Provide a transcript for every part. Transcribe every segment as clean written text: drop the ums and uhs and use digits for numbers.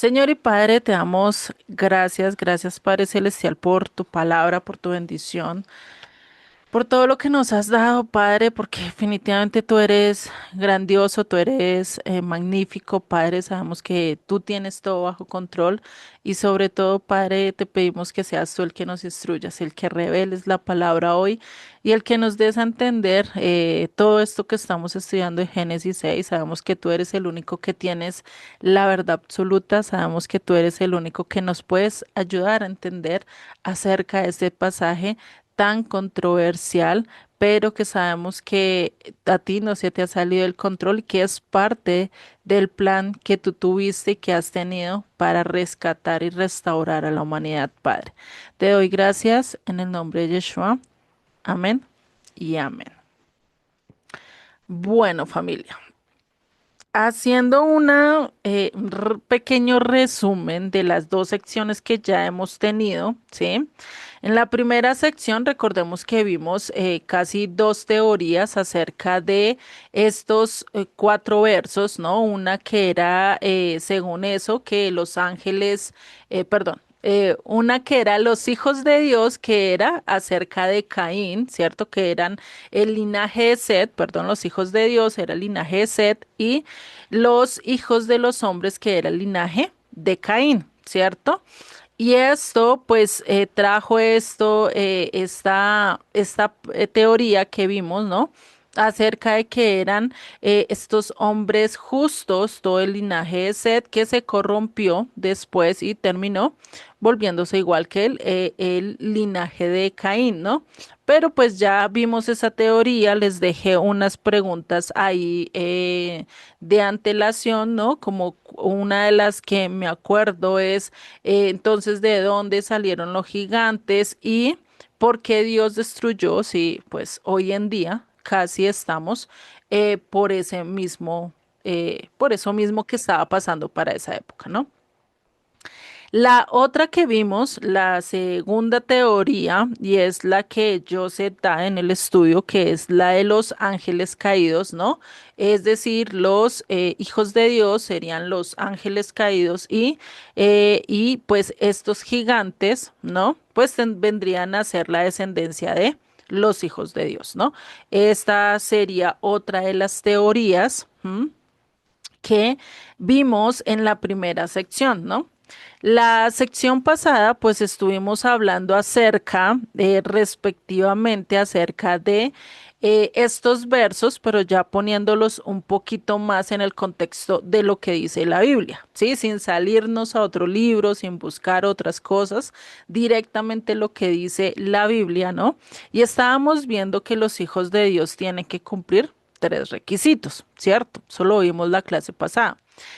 Señor y Padre, te damos gracias, gracias Padre Celestial por tu palabra, por tu bendición, por todo lo que nos has dado, Padre, porque definitivamente tú eres grandioso, tú eres magnífico, Padre. Sabemos que tú tienes todo bajo control y sobre todo, Padre, te pedimos que seas tú el que nos instruyas, el que reveles la palabra hoy y el que nos des a entender todo esto que estamos estudiando en Génesis 6. Sabemos que tú eres el único que tienes la verdad absoluta, sabemos que tú eres el único que nos puedes ayudar a entender acerca de este pasaje tan controversial, pero que sabemos que a ti no se te ha salido el control y que es parte del plan que tú tuviste y que has tenido para rescatar y restaurar a la humanidad, Padre. Te doy gracias en el nombre de Yeshua. Amén y amén. Bueno, familia. Haciendo un pequeño resumen de las dos secciones que ya hemos tenido, ¿sí? En la primera sección, recordemos que vimos casi dos teorías acerca de estos cuatro versos, ¿no? Una que era, según eso, que los ángeles, perdón, una que era los hijos de Dios, que era acerca de Caín, ¿cierto? Que eran el linaje de Set, perdón, los hijos de Dios era el linaje de Set y los hijos de los hombres, que era el linaje de Caín, ¿cierto? Y esto, pues, trajo esta teoría que vimos, ¿no? Acerca de que eran estos hombres justos, todo el linaje de Set, que se corrompió después y terminó volviéndose igual que el linaje de Caín, ¿no? Pero pues ya vimos esa teoría, les dejé unas preguntas ahí de antelación, ¿no? Como una de las que me acuerdo es entonces de dónde salieron los gigantes y por qué Dios destruyó, si pues hoy en día casi estamos por ese mismo, por eso mismo que estaba pasando para esa época, ¿no? La otra que vimos, la segunda teoría, y es la que Joseph da en el estudio, que es la de los ángeles caídos, ¿no? Es decir, los hijos de Dios serían los ángeles caídos y pues estos gigantes, ¿no? Pues vendrían a ser la descendencia de los hijos de Dios, ¿no? Esta sería otra de las teorías. ¿M? Que vimos en la primera sección, ¿no? La sección pasada, pues estuvimos hablando acerca, respectivamente, acerca de estos versos, pero ya poniéndolos un poquito más en el contexto de lo que dice la Biblia, ¿sí? Sin salirnos a otro libro, sin buscar otras cosas, directamente lo que dice la Biblia, ¿no? Y estábamos viendo que los hijos de Dios tienen que cumplir tres requisitos, ¿cierto? Solo vimos la clase pasada.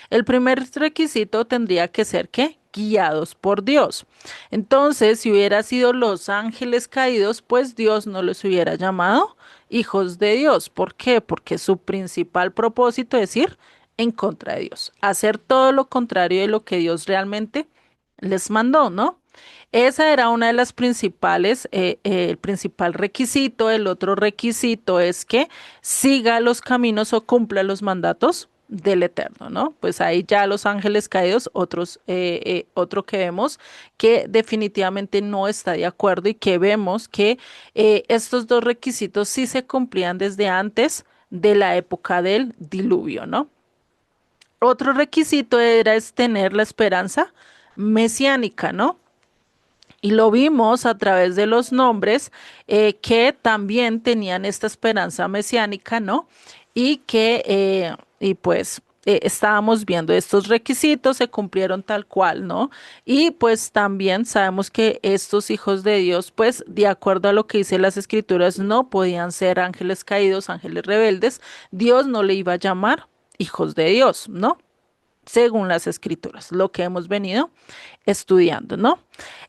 El primer requisito tendría que ser que guiados por Dios. Entonces, si hubiera sido los ángeles caídos, pues Dios no los hubiera llamado hijos de Dios. ¿Por qué? Porque su principal propósito es ir en contra de Dios, hacer todo lo contrario de lo que Dios realmente les mandó, ¿no? Esa era una de las principales, el principal requisito. El otro requisito es que siga los caminos o cumpla los mandatos del Eterno, ¿no? Pues ahí ya los ángeles caídos, otro que vemos que definitivamente no está de acuerdo y que vemos que estos dos requisitos sí se cumplían desde antes de la época del diluvio, ¿no? Otro requisito era es tener la esperanza mesiánica, ¿no? Y lo vimos a través de los nombres que también tenían esta esperanza mesiánica, ¿no? Y y pues estábamos viendo estos requisitos, se cumplieron tal cual, ¿no? Y pues también sabemos que estos hijos de Dios, pues de acuerdo a lo que dice las escrituras, no podían ser ángeles caídos, ángeles rebeldes. Dios no le iba a llamar hijos de Dios, ¿no? Según las escrituras, lo que hemos venido estudiando, ¿no?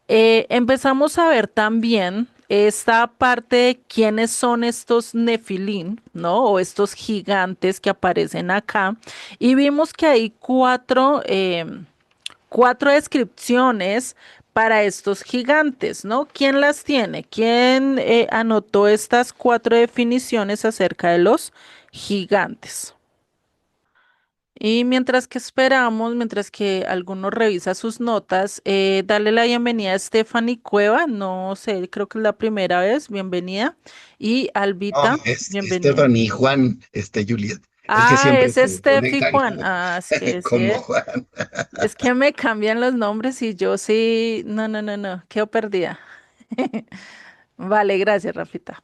Empezamos a ver también esta parte de quiénes son estos nefilín, ¿no? O estos gigantes que aparecen acá. Y vimos que hay cuatro descripciones para estos gigantes, ¿no? ¿Quién las tiene? ¿Quién anotó estas cuatro definiciones acerca de los gigantes? Y mientras que esperamos, mientras que alguno revisa sus notas, dale la bienvenida a Stephanie Cueva, no sé, creo que es la primera vez, bienvenida. Y No, Albita, es bienvenida. Stephanie y Juan, Juliet. Es que Ah, siempre es se Steph y conectan Juan. Ah, es que sí, como Juan. es que me cambian los nombres y yo sí, no, no, no, no, quedo perdida. Vale, gracias, Rafita.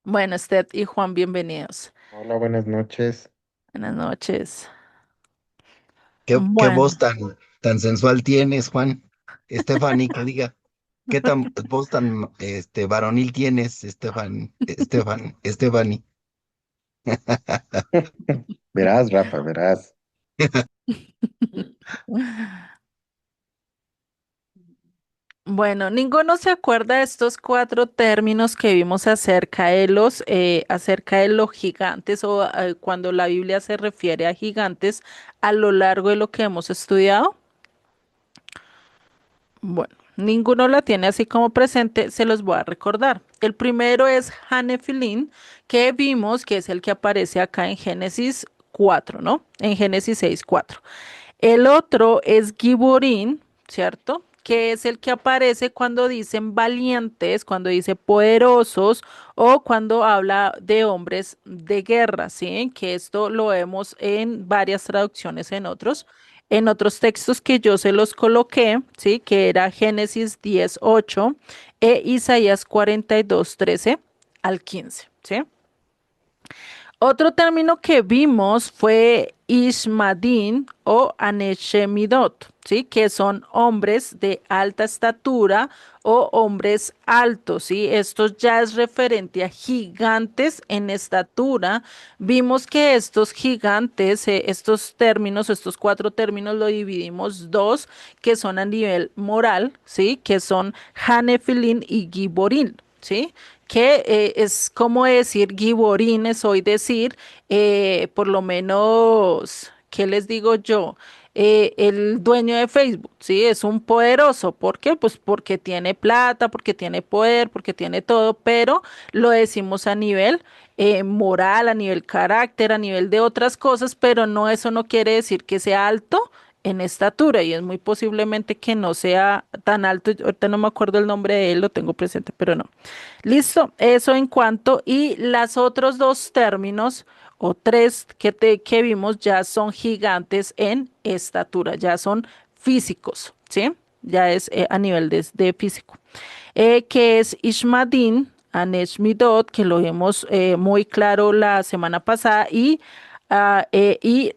Bueno, Steph y Juan, bienvenidos. Hola, buenas noches. Buenas noches. ¿Qué Bueno. voz tan sensual tienes, Juan? Stephanie, que diga, ¿qué tan voz tan varonil tienes, Stephanie? Verás, Rafa, verás. Bueno, ninguno se acuerda de estos cuatro términos que vimos acerca de los gigantes o cuando la Biblia se refiere a gigantes a lo largo de lo que hemos estudiado. Bueno, ninguno la tiene así como presente, se los voy a recordar. El primero es Hanefilín, que vimos que es el que aparece acá en Génesis 4, ¿no? En Génesis 6:4. El otro es Giborín, ¿cierto? Que es el que aparece cuando dicen valientes, cuando dice poderosos o cuando habla de hombres de guerra, ¿sí? Que esto lo vemos en varias traducciones en otros textos que yo se los coloqué, ¿sí? Que era Génesis 10:8 e Isaías 42:13 al 15, ¿sí? Otro término que vimos fue Ishmadin o Aneshemidot, ¿sí? Que son hombres de alta estatura o hombres altos, ¿sí? Esto ya es referente a gigantes en estatura. Vimos que estos gigantes, estos términos, estos cuatro términos, lo dividimos dos, que son a nivel moral, ¿sí? Que son Hanefilin y Giborín, ¿sí? Que es como decir giborines, hoy decir, por lo menos, ¿qué les digo yo? El dueño de Facebook, ¿sí? Es un poderoso. ¿Por qué? Pues porque tiene plata, porque tiene poder, porque tiene todo, pero lo decimos a nivel moral, a nivel carácter, a nivel de otras cosas, pero no, eso no quiere decir que sea alto en estatura y es muy posiblemente que no sea tan alto. Ahorita no me acuerdo el nombre de él, lo tengo presente, pero no. Listo, eso en cuanto. Y las otros dos términos o tres que vimos ya son gigantes en estatura, ya son físicos, ¿sí? Ya es a nivel de físico. Que es Ishmadin, Anesh Midot, que lo vimos muy claro la semana pasada, y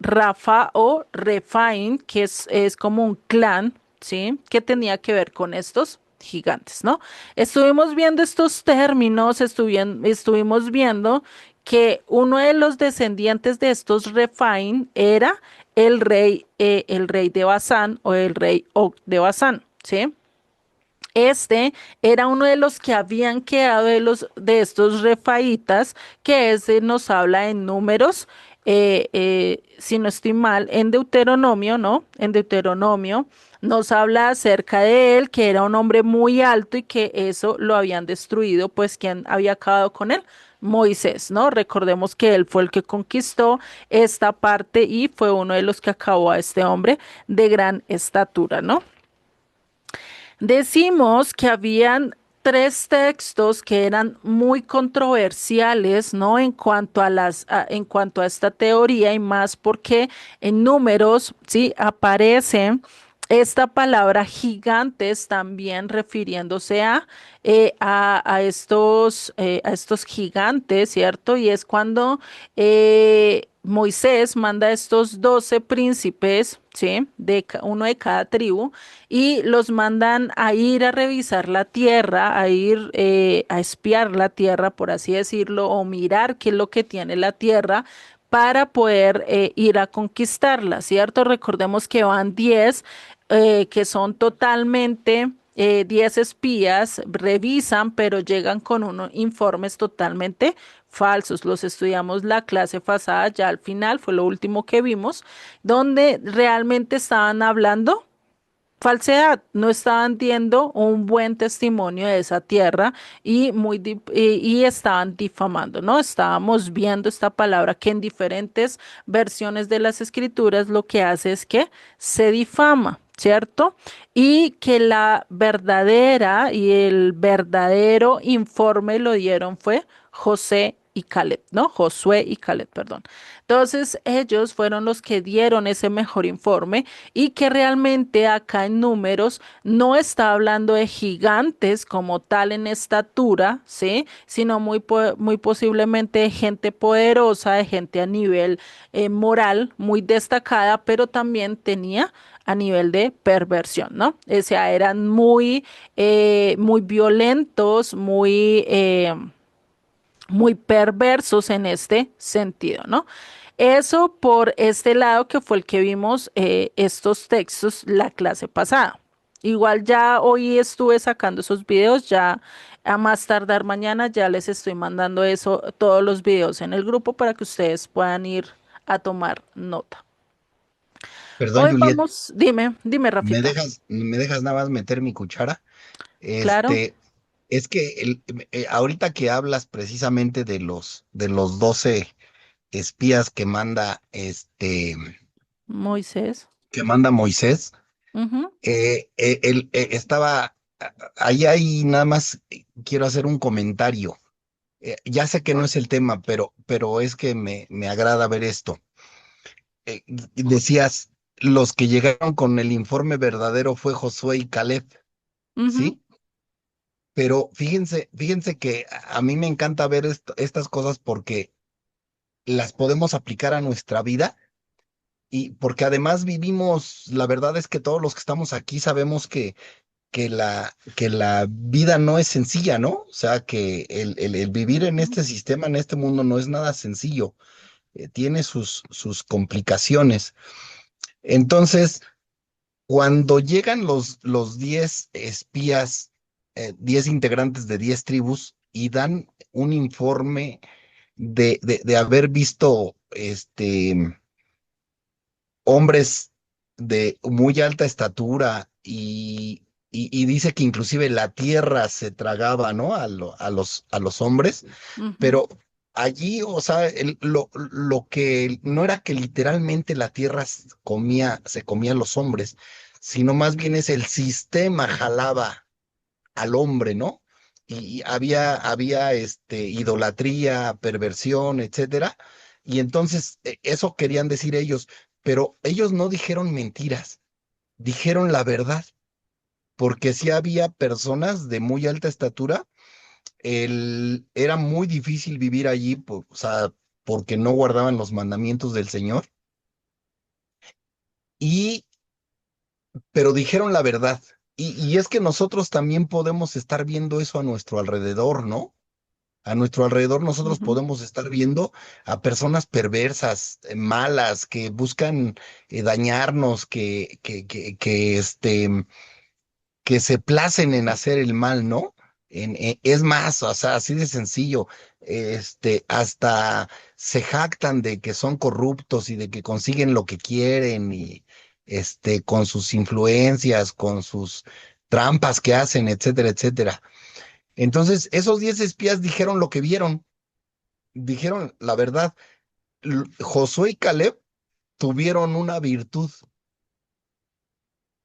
Rafa o Refaim, que es como un clan, ¿sí? Que tenía que ver con estos gigantes, ¿no? Estuvimos viendo estos términos, estuvimos viendo que uno de los descendientes de estos Refaim era el rey de Basán o el rey Og de Basán, ¿sí? Este era uno de los que habían quedado de estos refaitas, que nos habla en números, si no estoy mal, en Deuteronomio, ¿no? En Deuteronomio nos habla acerca de él, que era un hombre muy alto y que eso lo habían destruido, pues quien había acabado con él. Moisés, ¿no? Recordemos que él fue el que conquistó esta parte y fue uno de los que acabó a este hombre de gran estatura, ¿no? Decimos que habían tres textos que eran muy controversiales, ¿no? En cuanto a esta teoría y más porque en números, sí, aparece esta palabra gigantes también refiriéndose a estos gigantes, ¿cierto? Y es cuando Moisés manda a estos 12 príncipes, ¿sí? Uno de cada tribu y los mandan a ir a revisar la tierra, a ir a espiar la tierra, por así decirlo, o mirar qué es lo que tiene la tierra para poder ir a conquistarla, ¿cierto? Recordemos que van 10 que son totalmente 10 espías, revisan, pero llegan con unos informes totalmente falsos. Los estudiamos la clase pasada, ya al final fue lo último que vimos, donde realmente estaban hablando falsedad, no estaban dando un buen testimonio de esa tierra y, y estaban difamando, ¿no? Estábamos viendo esta palabra que en diferentes versiones de las escrituras lo que hace es que se difama. ¿Cierto? Y que la verdadera y el verdadero informe lo dieron fue José y Caleb, ¿no? Josué y Caleb, perdón. Entonces, ellos fueron los que dieron ese mejor informe y que realmente acá en números no está hablando de gigantes como tal en estatura, ¿sí? Sino muy posiblemente de gente poderosa, de gente a nivel moral muy destacada, pero también tenía a nivel de perversión, ¿no? O sea, eran muy violentos, muy perversos en este sentido, ¿no? Eso por este lado que fue el que vimos estos textos la clase pasada. Igual ya hoy estuve sacando esos videos, ya a más tardar mañana ya les estoy mandando eso, todos los videos en el grupo para que ustedes puedan ir a tomar nota. Perdón, Hoy Juliet, vamos, dime, Rafita. me dejas nada más meter mi cuchara? Claro, Este, es que ahorita que hablas precisamente de los 12 espías Moisés. que manda Moisés, Ujú, ahí nada más quiero hacer un comentario. Ya sé que no es el tema, pero es que me agrada ver esto. Decías, los que llegaron con el informe verdadero fue Josué y Caleb, ujú, ¿sí? Pero fíjense que a mí me encanta ver estas cosas porque las podemos aplicar a nuestra vida y porque además vivimos, la verdad es que todos los que estamos aquí sabemos que la vida no es sencilla, ¿no? O sea, que el vivir en ujú, este sistema, en este mundo, no es nada sencillo, tiene sus complicaciones. Entonces, cuando llegan los 10 espías, 10 integrantes de 10 tribus, y dan un informe de haber visto hombres de muy alta estatura y dice que inclusive la tierra se tragaba, ¿no? A los hombres, ujú, pero allí, o sea, lo que no era que literalmente la tierra se comía a los hombres, sino más bien es el sistema jalaba al hombre, ¿no? Y había idolatría, perversión, etcétera. Y entonces eso querían decir ellos, pero ellos no dijeron mentiras, dijeron la verdad, porque si había personas de muy alta estatura, era muy difícil vivir allí, o sea, porque no guardaban los mandamientos del Señor, y, pero dijeron la verdad. Y es que nosotros también podemos estar viendo eso a nuestro alrededor, ¿no? A nuestro alrededor nosotros ujú, podemos estar viendo a personas perversas, malas, que buscan dañarnos, que se placen en hacer el mal, ¿no? Es más, o sea, así de sencillo, hasta se jactan de que son corruptos y de que consiguen lo que quieren y con sus influencias, con sus trampas que hacen, etcétera, etcétera. Entonces, esos 10 espías dijeron lo que vieron, dijeron la verdad. Josué y Caleb tuvieron una virtud,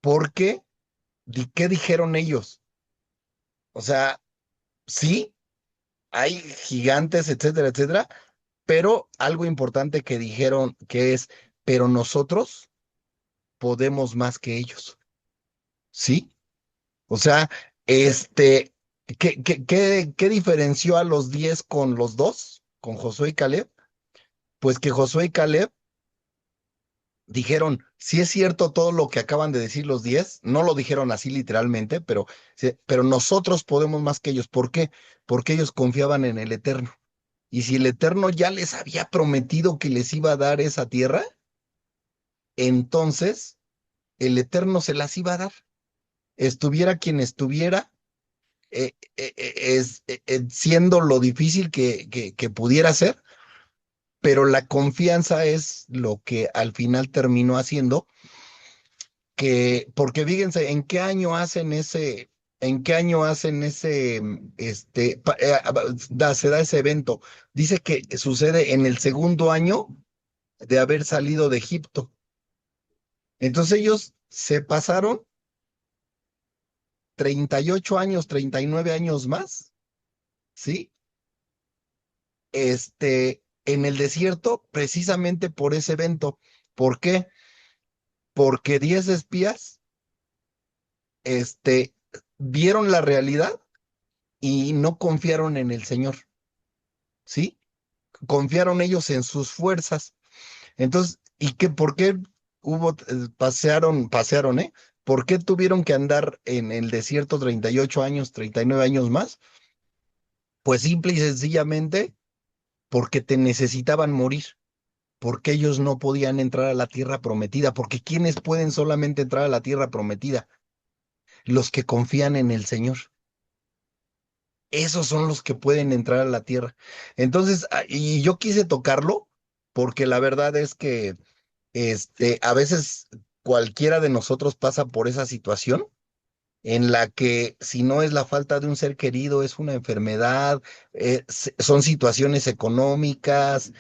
porque ¿qué dijeron ellos? O sea, sí, hay gigantes, etcétera, etcétera, pero algo importante que dijeron que es, pero nosotros podemos más que ellos, ¿sí? O sea, ¿qué diferenció a los 10 con los dos, con Josué y Caleb? Pues que Josué y Caleb dijeron, si es cierto todo lo que acaban de decir los 10, no lo dijeron así literalmente, pero, pero nosotros podemos más que ellos. ¿Por qué? Porque ellos confiaban en el Eterno. Y si el Eterno ya les había prometido que les iba a dar esa tierra, entonces el Eterno se las iba a dar. Estuviera quien estuviera, siendo lo difícil que pudiera ser, pero la confianza es lo que al final terminó haciendo porque fíjense, ¿en qué año hacen ese, se da ese evento? Dice que sucede en el segundo año de haber salido de Egipto. Entonces ellos se pasaron 38 años, 39 años más, ¿sí? En el desierto, precisamente por ese evento. ¿Por qué? Porque 10 espías, este, vieron la realidad y no confiaron en el Señor, ¿sí? Confiaron ellos en sus fuerzas. Entonces, ¿por qué pasearon, ¿eh? ¿Por qué tuvieron que andar en el desierto 38 años, 39 años más? Pues simple y sencillamente porque te necesitaban morir, porque ellos no podían entrar a la tierra prometida, porque ¿quiénes pueden solamente entrar a la tierra prometida? Los que confían en el Señor. Esos son los que pueden entrar a la tierra. Entonces, y yo quise tocarlo porque la verdad es que a veces cualquiera de nosotros pasa por esa situación en la que si no es la falta de un ser querido, es una enfermedad, son situaciones económicas,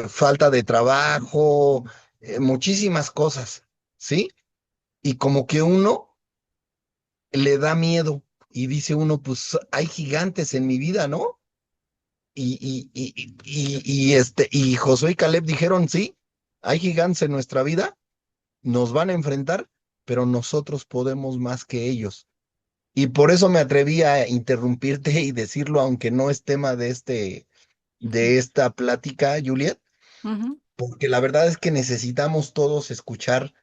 falta de trabajo, muchísimas cosas, ¿sí? Y como que uno le da miedo y dice uno, pues hay gigantes en mi vida, ¿no? Y Josué y Caleb dijeron, sí, hay gigantes en nuestra vida, nos van a enfrentar, pero nosotros podemos más que ellos. Y por eso me atreví a interrumpirte y decirlo, aunque no es tema de esta plática, Juliet, Ujú. porque la verdad es que necesitamos todos escuchar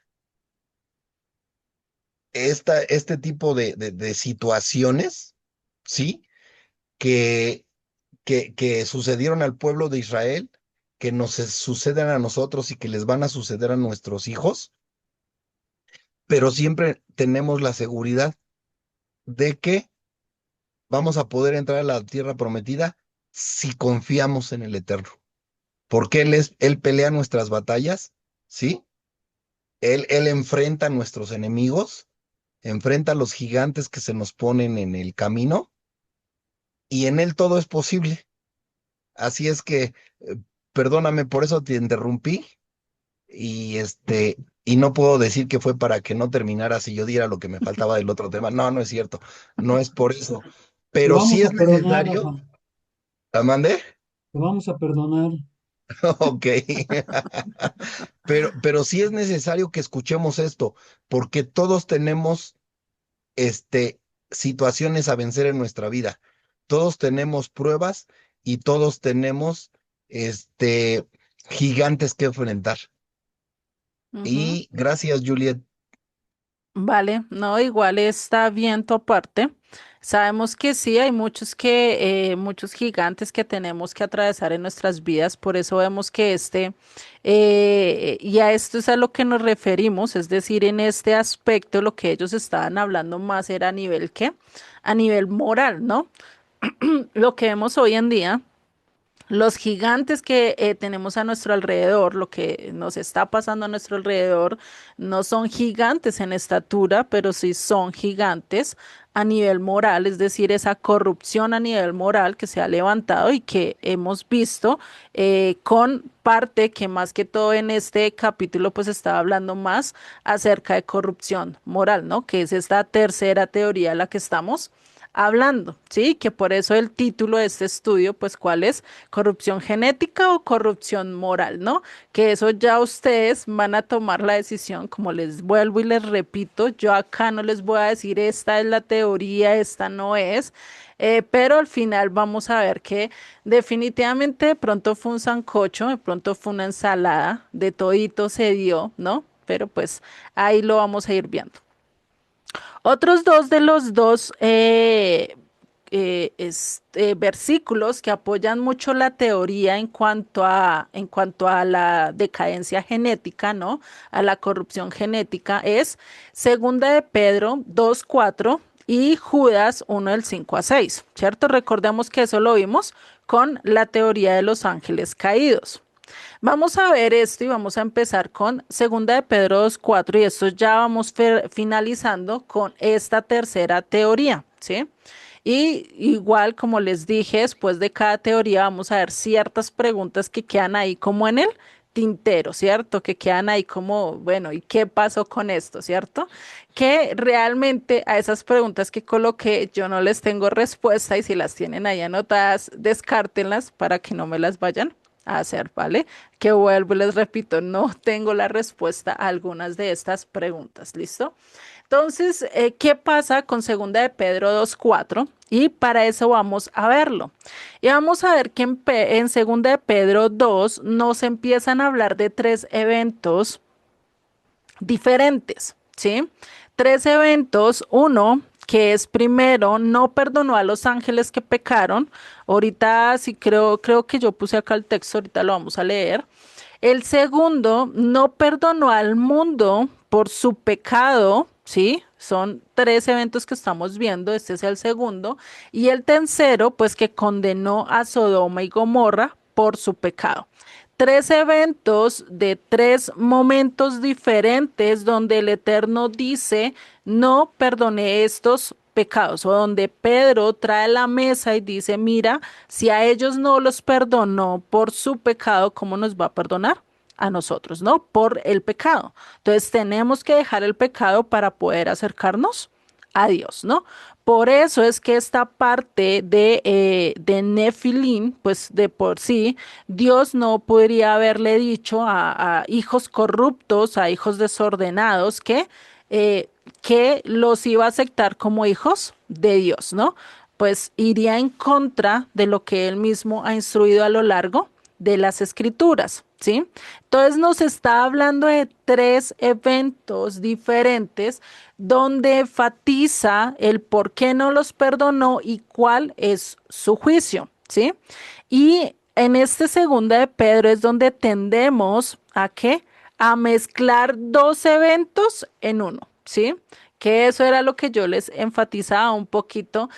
este tipo de situaciones, ¿sí? Que, que sucedieron al pueblo de Israel, que nos suceden a nosotros y que les van a suceder a nuestros hijos, pero siempre tenemos la seguridad de que vamos a poder entrar a la tierra prometida si confiamos en el Eterno, porque Él pelea nuestras batallas, ¿sí? Él enfrenta a nuestros enemigos, enfrenta a los gigantes que se nos ponen en el camino, y en Él todo es posible. Así es que, perdóname, por eso te interrumpí, y y no puedo decir que fue para que no terminara si yo diera lo que me faltaba del otro tema. No, no es cierto, no es por eso. Te Pero sí vamos a es perdonar, necesario, Rafa. ¿Amande? Te vamos a perdonar. Ok. Pero sí es necesario que escuchemos esto, porque todos tenemos este, situaciones a vencer en nuestra vida. Todos tenemos pruebas y todos tenemos gigantes que enfrentar. Ujú. Y gracias, Juliet. Vale, no, igual está bien tu parte. Sabemos que sí, hay muchos gigantes que tenemos que atravesar en nuestras vidas, por eso vemos que y a esto es a lo que nos referimos, es decir, en este aspecto lo que ellos estaban hablando más era a nivel ¿qué? A nivel moral, ¿no? Lo que vemos hoy en día. Los gigantes que tenemos a nuestro alrededor, lo que nos está pasando a nuestro alrededor, no son gigantes en estatura, pero sí son gigantes a nivel moral, es decir, esa corrupción a nivel moral que se ha levantado y que hemos visto con parte que más que todo en este capítulo pues estaba hablando más acerca de corrupción moral, ¿no? Que es esta tercera teoría a la que estamos hablando, ¿sí? Que por eso el título de este estudio, pues, ¿cuál es? ¿Corrupción genética o corrupción moral, no? Que eso ya ustedes van a tomar la decisión, como les vuelvo y les repito, yo acá no les voy a decir esta es la teoría, esta no es. Pero al final vamos a ver que definitivamente de pronto fue un sancocho, de pronto fue una ensalada, de todito se dio, ¿no? Pero pues ahí lo vamos a ir viendo. Otros dos de los dos versículos que apoyan mucho la teoría en cuanto a la decadencia genética, ¿no? A la corrupción genética es Segunda de Pedro 2:4 y Judas 1 del 5 a 6, ¿cierto? Recordemos que eso lo vimos con la teoría de los ángeles caídos. Vamos a ver esto y vamos a empezar con Segunda de Pedro 2:4 y esto ya vamos finalizando con esta tercera teoría, ¿sí? Y igual, como les dije, después de cada teoría vamos a ver ciertas preguntas que quedan ahí como en el tintero, ¿cierto? Que quedan ahí como, bueno, ¿y qué pasó con esto, ¿cierto? Que realmente a esas preguntas que coloqué yo no les tengo respuesta y si las tienen ahí anotadas, descártenlas para que no me las vayan a hacer, ¿vale? Que vuelvo y les repito, no tengo la respuesta a algunas de estas preguntas, ¿listo? Entonces, ¿qué pasa con Segunda de Pedro 2:4? Y para eso vamos a verlo. Y vamos a ver que en Segunda de Pedro 2 nos empiezan a hablar de tres eventos diferentes, ¿sí? Tres eventos. Uno, que es primero, no perdonó a los ángeles que pecaron. Ahorita sí creo que yo puse acá el texto, ahorita lo vamos a leer. El segundo, no perdonó al mundo por su pecado, ¿sí? Son tres eventos que estamos viendo, este es el segundo. Y el tercero, pues que condenó a Sodoma y Gomorra por su pecado. Tres eventos de tres momentos diferentes donde el Eterno dice, no perdoné estos pecados, o donde Pedro trae la mesa y dice, mira, si a ellos no los perdonó por su pecado, ¿cómo nos va a perdonar? A nosotros, ¿no? Por el pecado. Entonces tenemos que dejar el pecado para poder acercarnos a Dios, ¿no? Por eso es que esta parte de Nefilín, pues de por sí, Dios no podría haberle dicho a hijos corruptos, a hijos desordenados, eh, que los iba a aceptar como hijos de Dios, ¿no? Pues iría en contra de lo que él mismo ha instruido a lo largo de las escrituras, ¿sí? Entonces nos está hablando de tres eventos diferentes donde enfatiza el por qué no los perdonó y cuál es su juicio, ¿sí? Y en este segunda de Pedro es donde tendemos a qué? A mezclar dos eventos en uno, ¿sí? Que eso era lo que yo les enfatizaba un poquito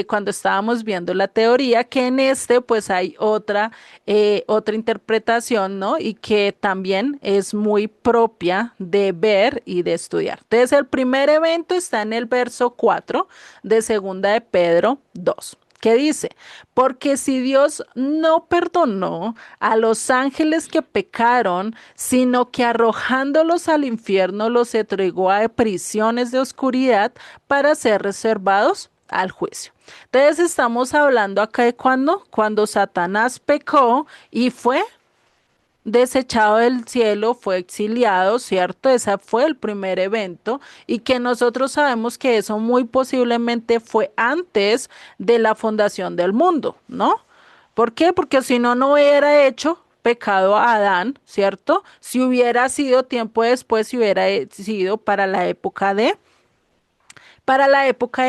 cuando estábamos viendo la teoría, que en este pues hay otra interpretación, ¿no? Y que también es muy propia de ver y de estudiar. Entonces el primer evento está en el verso 4 de segunda de Pedro 2. ¿Qué dice? Porque si Dios no perdonó a los ángeles que pecaron, sino que arrojándolos al infierno los entregó a prisiones de oscuridad para ser reservados al juicio. Entonces estamos hablando acá de cuando Satanás pecó y fue desechado del cielo, fue exiliado, ¿cierto? Ese fue el primer evento y que nosotros sabemos que eso muy posiblemente fue antes de la fundación del mundo, ¿no? ¿Por qué? Porque si no, no hubiera hecho pecado a Adán, ¿cierto? Si hubiera sido tiempo después, si hubiera sido para la época de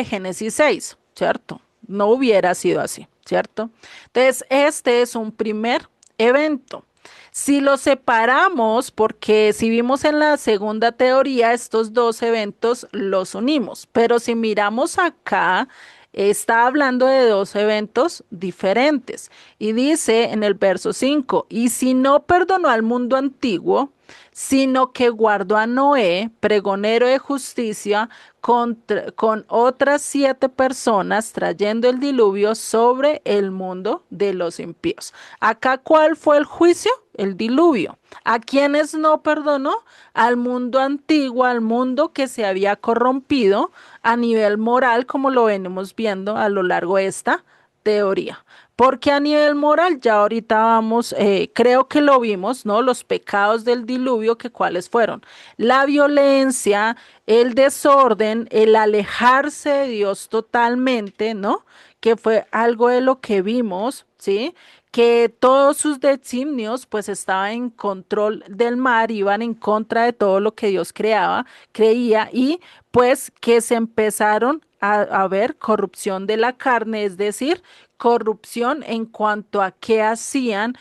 Génesis 6, ¿cierto? No hubiera sido así, ¿cierto? Entonces, este es un primer evento. Si lo separamos, porque si vimos en la segunda teoría, estos dos eventos los unimos, pero si miramos acá, está hablando de dos eventos diferentes. Y dice en el verso 5, y si no perdonó al mundo antiguo, sino que guardó a Noé, pregonero de justicia, con otras 7 personas, trayendo el diluvio sobre el mundo de los impíos. Acá, ¿cuál fue el juicio? El diluvio. ¿A quienes no perdonó? Al mundo antiguo, al mundo que se había corrompido a nivel moral, como lo venimos viendo a lo largo de esta teoría. Porque a nivel moral, ya ahorita vamos, creo que lo vimos, ¿no? Los pecados del diluvio, que cuáles fueron. La violencia, el desorden, el alejarse de Dios totalmente, ¿no? Que fue algo de lo que vimos, ¿sí? Que todos sus designios pues estaban en control del mar, iban en contra de todo lo que Dios creía y pues que se empezaron a ver corrupción de la carne, es decir, corrupción en cuanto a qué hacían,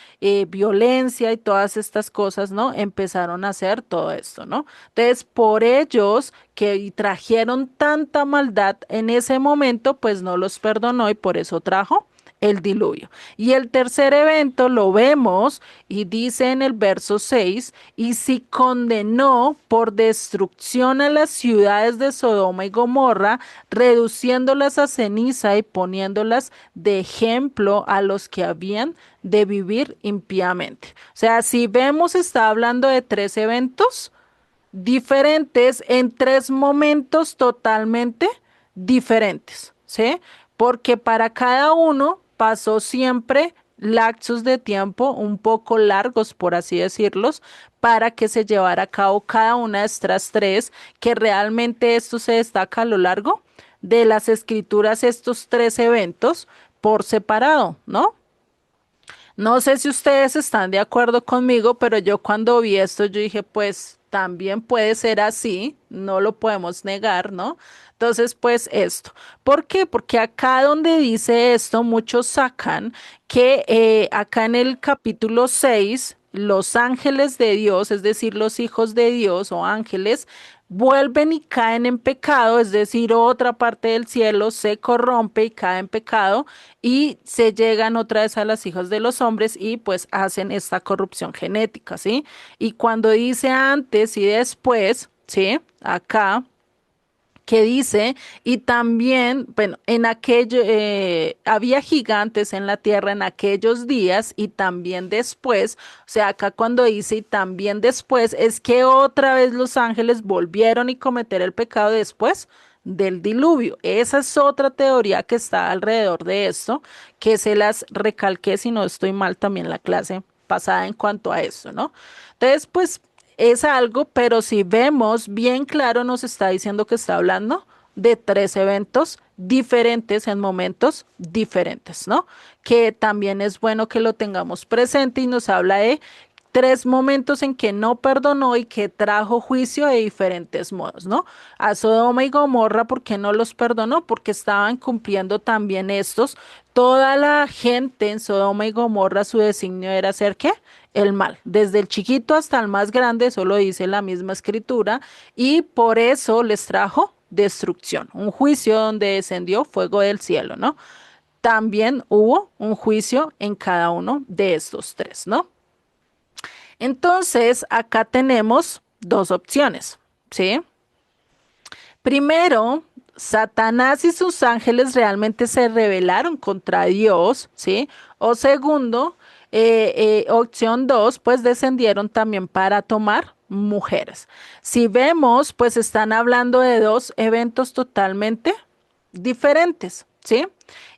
violencia y todas estas cosas, ¿no? Empezaron a hacer todo esto, ¿no? Entonces, por ellos que trajeron tanta maldad en ese momento, pues no los perdonó y por eso trajo el diluvio. Y el tercer evento lo vemos y dice en el verso 6, y si condenó por destrucción a las ciudades de Sodoma y Gomorra, reduciéndolas a ceniza y poniéndolas de ejemplo a los que habían de vivir impíamente. O sea, si vemos, está hablando de tres eventos diferentes en tres momentos totalmente diferentes, ¿sí? Porque para cada uno pasó siempre lapsos de tiempo un poco largos, por así decirlos, para que se llevara a cabo cada una de estas tres, que realmente esto se destaca a lo largo de las escrituras, estos tres eventos por separado, ¿no? No sé si ustedes están de acuerdo conmigo, pero yo cuando vi esto, yo dije, pues también puede ser así, no lo podemos negar, ¿no? Entonces, pues esto. ¿Por qué? Porque acá donde dice esto, muchos sacan que acá en el capítulo 6 los ángeles de Dios, es decir, los hijos de Dios o ángeles, vuelven y caen en pecado, es decir, otra parte del cielo se corrompe y cae en pecado y se llegan otra vez a las hijas de los hombres y pues hacen esta corrupción genética, ¿sí? Y cuando dice antes y después, ¿sí? Acá que dice, y también, bueno, en aquello, había gigantes en la tierra en aquellos días y también después, o sea, acá cuando dice y también después, es que otra vez los ángeles volvieron y cometer el pecado después del diluvio. Esa es otra teoría que está alrededor de esto, que se las recalqué, si no estoy mal, también la clase pasada en cuanto a esto, ¿no? Entonces, pues es algo, pero si vemos bien claro, nos está diciendo que está hablando de tres eventos diferentes en momentos diferentes, ¿no? Que también es bueno que lo tengamos presente y nos habla de tres momentos en que no perdonó y que trajo juicio de diferentes modos, ¿no? A Sodoma y Gomorra, ¿por qué no los perdonó? Porque estaban cumpliendo también estos. Toda la gente en Sodoma y Gomorra, su designio era hacer ¿qué? El mal. Desde el chiquito hasta el más grande, eso lo dice la misma escritura, y por eso les trajo destrucción, un juicio donde descendió fuego del cielo, ¿no? También hubo un juicio en cada uno de estos tres, ¿no? Entonces, acá tenemos dos opciones, ¿sí? Primero, Satanás y sus ángeles realmente se rebelaron contra Dios, ¿sí? O segundo, opción dos, pues descendieron también para tomar mujeres. Si vemos, pues están hablando de dos eventos totalmente diferentes, ¿sí?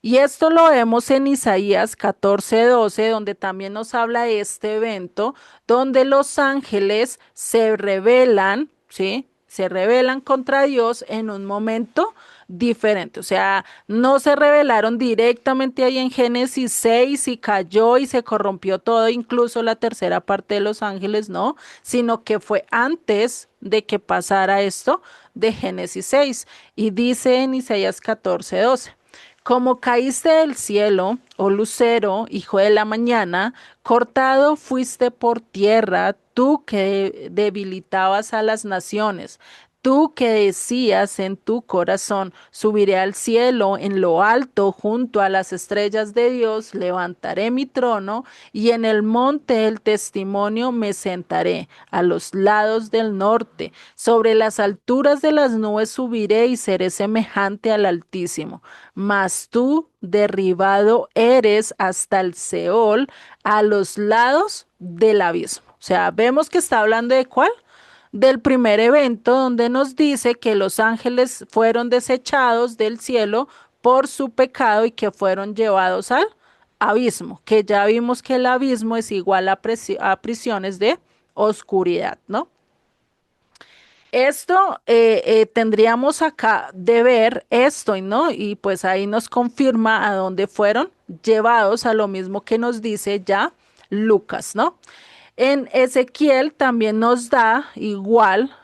Y esto lo vemos en Isaías 14:12, donde también nos habla de este evento, donde los ángeles se rebelan, ¿sí? Se rebelan contra Dios en un momento diferente. O sea, no se rebelaron directamente ahí en Génesis 6 y cayó y se corrompió todo, incluso la tercera parte de los ángeles, no, sino que fue antes de que pasara esto de Génesis 6. Y dice en Isaías 14:12. Como caíste del cielo, oh lucero, hijo de la mañana, cortado fuiste por tierra, tú que debilitabas a las naciones, tú que decías en tu corazón, subiré al cielo en lo alto junto a las estrellas de Dios, levantaré mi trono y en el monte del testimonio me sentaré a los lados del norte, sobre las alturas de las nubes subiré y seré semejante al Altísimo. Mas tú derribado eres hasta el Seol, a los lados del abismo. O sea, vemos que está hablando de ¿cuál? Del primer evento donde nos dice que los ángeles fueron desechados del cielo por su pecado y que fueron llevados al abismo, que ya vimos que el abismo es igual a prisiones de oscuridad, ¿no? Esto tendríamos acá de ver esto, ¿no? Y pues ahí nos confirma a dónde fueron llevados a lo mismo que nos dice ya Lucas, ¿no? En Ezequiel también nos da igual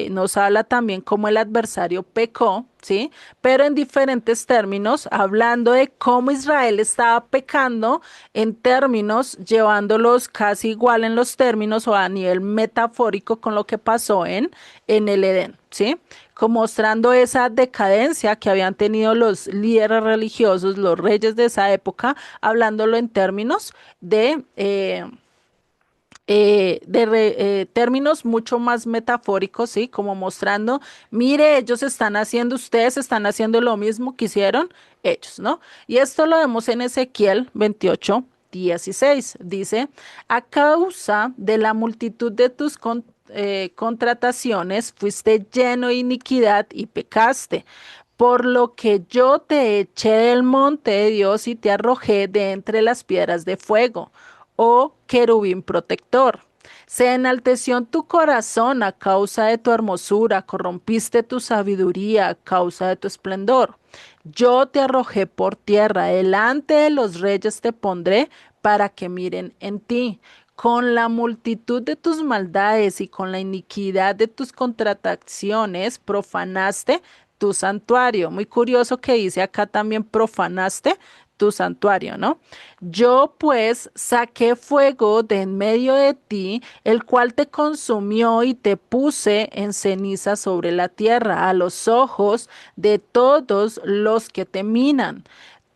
nos habla también cómo el adversario pecó, ¿sí? Pero en diferentes términos, hablando de cómo Israel estaba pecando en términos, llevándolos casi igual en los términos o a nivel metafórico con lo que pasó en el Edén, ¿sí? Como mostrando esa decadencia que habían tenido los líderes religiosos, los reyes de esa época, hablándolo en términos de términos mucho más metafóricos, ¿sí? Como mostrando, mire, ellos están haciendo, ustedes están haciendo lo mismo que hicieron ellos, ¿no? Y esto lo vemos en Ezequiel 28:16. Dice, a causa de la multitud de tus contrataciones, fuiste lleno de iniquidad y pecaste. Por lo que yo te eché del monte de Dios y te arrojé de entre las piedras de fuego, oh querubín protector. Se enalteció en tu corazón a causa de tu hermosura, corrompiste tu sabiduría a causa de tu esplendor. Yo te arrojé por tierra, delante de los reyes te pondré para que miren en ti. Con la multitud de tus maldades y con la iniquidad de tus contrataciones profanaste tu santuario. Muy curioso que dice acá también profanaste tu santuario, ¿no? Yo pues saqué fuego de en medio de ti, el cual te consumió y te puse en ceniza sobre la tierra, a los ojos de todos los que te minan.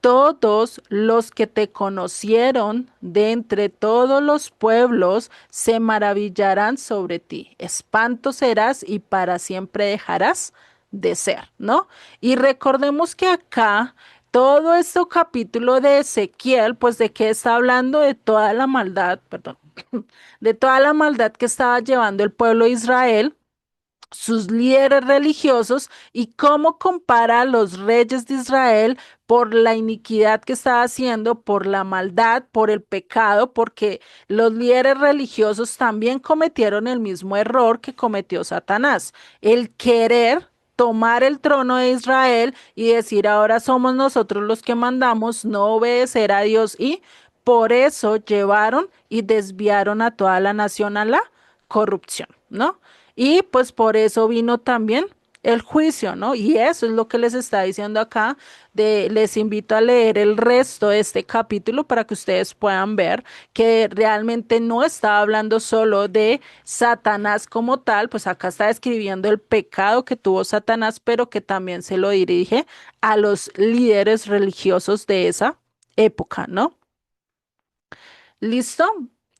Todos los que te conocieron de entre todos los pueblos se maravillarán sobre ti. Espanto serás y para siempre dejarás de ser, ¿no? Y recordemos que acá todo este capítulo de Ezequiel, pues de qué está hablando de toda la maldad, perdón, de toda la maldad que estaba llevando el pueblo de Israel, sus líderes religiosos y cómo compara a los reyes de Israel por la iniquidad que estaba haciendo, por la maldad, por el pecado, porque los líderes religiosos también cometieron el mismo error que cometió Satanás, el querer tomar el trono de Israel y decir ahora somos nosotros los que mandamos, no obedecer a Dios y por eso llevaron y desviaron a toda la nación a la corrupción, ¿no? Y pues por eso vino también el juicio, ¿no? Y eso es lo que les está diciendo acá. Les invito a leer el resto de este capítulo para que ustedes puedan ver que realmente no está hablando solo de Satanás como tal, pues acá está describiendo el pecado que tuvo Satanás, pero que también se lo dirige a los líderes religiosos de esa época, ¿no? ¿Listo?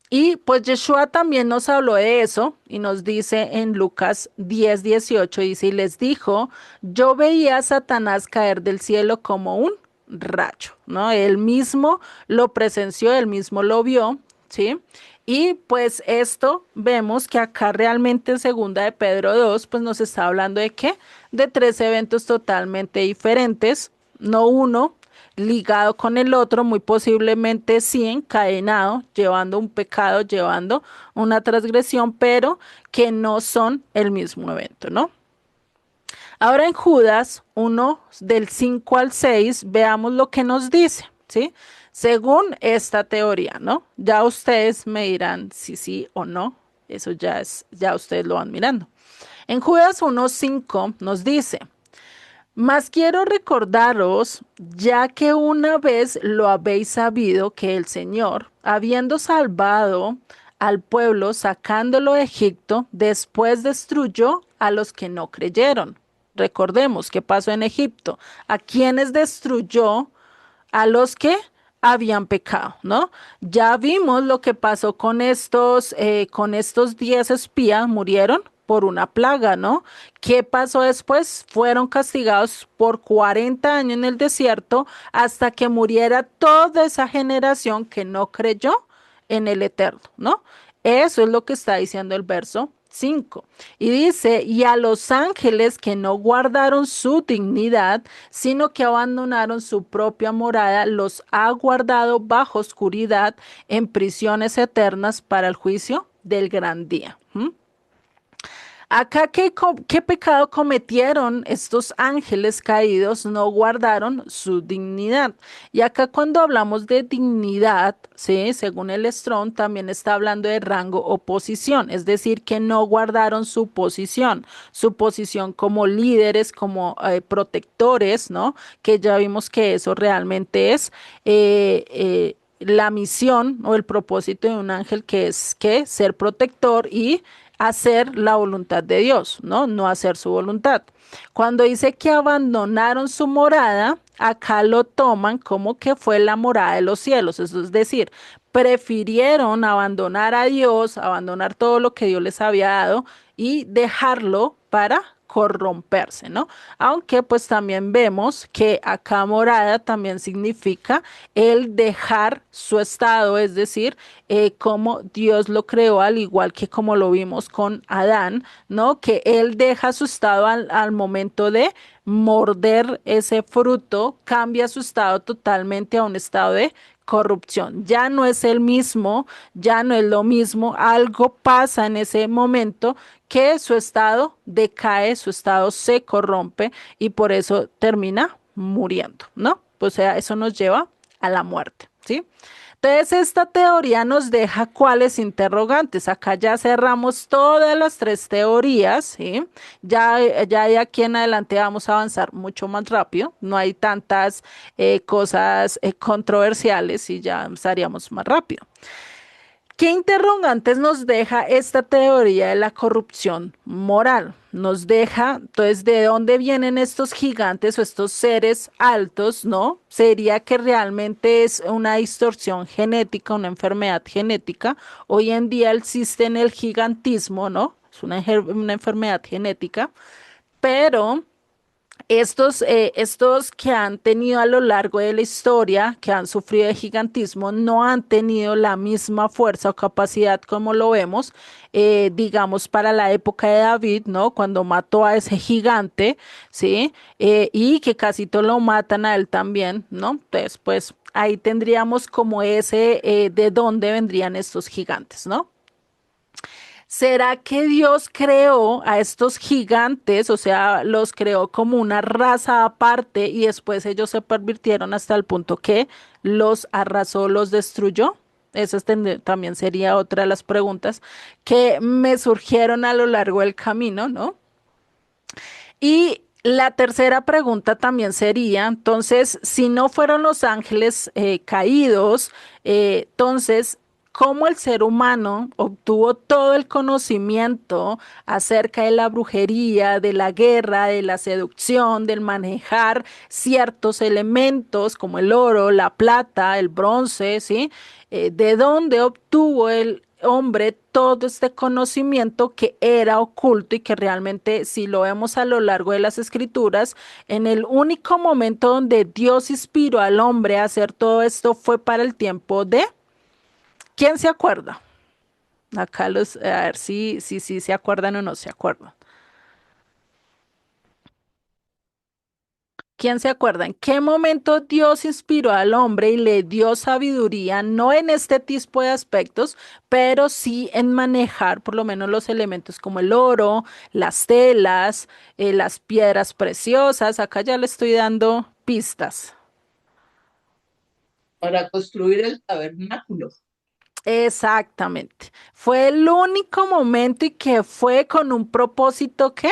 Y pues Yeshua también nos habló de eso y nos dice en Lucas 10:18, dice, y les dijo, yo veía a Satanás caer del cielo como un rayo, ¿no? Él mismo lo presenció, él mismo lo vio, ¿sí? Y pues esto vemos que acá realmente en segunda de Pedro 2, pues nos está hablando de qué? De tres eventos totalmente diferentes, no uno ligado con el otro, muy posiblemente sí encadenado, llevando un pecado, llevando una transgresión, pero que no son el mismo evento, ¿no? Ahora en Judas 1 del 5 al 6, veamos lo que nos dice, ¿sí? Según esta teoría, ¿no? Ya ustedes me dirán si sí o no, eso ya ustedes lo van mirando. En Judas 1:5 nos dice, mas quiero recordaros, ya que una vez lo habéis sabido, que el Señor, habiendo salvado al pueblo, sacándolo de Egipto, después destruyó a los que no creyeron. Recordemos qué pasó en Egipto. ¿A quienes destruyó? A los que habían pecado, ¿no? Ya vimos lo que pasó con estos 10 espías, murieron por una plaga, ¿no? ¿Qué pasó después? Fueron castigados por 40 años en el desierto hasta que muriera toda esa generación que no creyó en el Eterno, ¿no? Eso es lo que está diciendo el verso 5. Y dice, y a los ángeles que no guardaron su dignidad, sino que abandonaron su propia morada, los ha guardado bajo oscuridad en prisiones eternas para el juicio del gran día. ¿Mm? Acá, ¿qué pecado cometieron estos ángeles caídos? No guardaron su dignidad. Y acá cuando hablamos de dignidad, ¿sí? Según el Strong, también está hablando de rango o posición, es decir, que no guardaron su posición como líderes, como protectores, ¿no? Que ya vimos que eso realmente es la misión o el propósito de un ángel, que es que ser protector y hacer la voluntad de Dios, ¿no? No hacer su voluntad. Cuando dice que abandonaron su morada, acá lo toman como que fue la morada de los cielos, eso es decir, prefirieron abandonar a Dios, abandonar todo lo que Dios les había dado y dejarlo para corromperse, ¿no? Aunque pues también vemos que acá morada también significa el dejar su estado, es decir, como Dios lo creó, al igual que como lo vimos con Adán, ¿no? Que él deja su estado al momento de morder ese fruto, cambia su estado totalmente a un estado de corrupción. Ya no es el mismo, ya no es lo mismo, algo pasa en ese momento que su estado decae, su estado se corrompe y por eso termina muriendo, ¿no? O sea, eso nos lleva a la muerte, ¿sí? Entonces, esta teoría nos deja cuáles interrogantes. Acá ya cerramos todas las tres teorías, ¿sí? Ya de aquí en adelante vamos a avanzar mucho más rápido. No hay tantas cosas controversiales y ya estaríamos más rápido. ¿Qué interrogantes nos deja esta teoría de la corrupción moral? Nos deja, entonces, ¿de dónde vienen estos gigantes o estos seres altos, no? ¿Sería que realmente es una distorsión genética, una enfermedad genética? Hoy en día existe en el gigantismo, ¿no? Es una enfermedad genética, pero estos que han tenido a lo largo de la historia, que han sufrido de gigantismo, no han tenido la misma fuerza o capacidad como lo vemos, digamos, para la época de David, ¿no? Cuando mató a ese gigante, ¿sí? Y que casi todo lo matan a él también, ¿no? Entonces, pues ahí tendríamos como ese de dónde vendrían estos gigantes, ¿no? ¿Será que Dios creó a estos gigantes, o sea, los creó como una raza aparte y después ellos se pervirtieron hasta el punto que los arrasó, los destruyó? Esa también sería otra de las preguntas que me surgieron a lo largo del camino, ¿no? Y la tercera pregunta también sería, entonces, si no fueron los ángeles caídos, entonces, ¿cómo el ser humano obtuvo todo el conocimiento acerca de la brujería, de la guerra, de la seducción, del manejar ciertos elementos como el oro, la plata, el bronce, ¿sí? ¿De dónde obtuvo el hombre todo este conocimiento que era oculto y que realmente, si lo vemos a lo largo de las escrituras, en el único momento donde Dios inspiró al hombre a hacer todo esto fue para el tiempo de... ¿Quién se acuerda? Acá a ver si se acuerdan o no se acuerdan. ¿Quién se acuerda? ¿En qué momento Dios inspiró al hombre y le dio sabiduría, no en este tipo de aspectos, pero sí en manejar por lo menos los elementos como el oro, las telas, las piedras preciosas? Acá ya le estoy dando pistas. Para construir el tabernáculo. Exactamente. Fue el único momento y que fue con un propósito que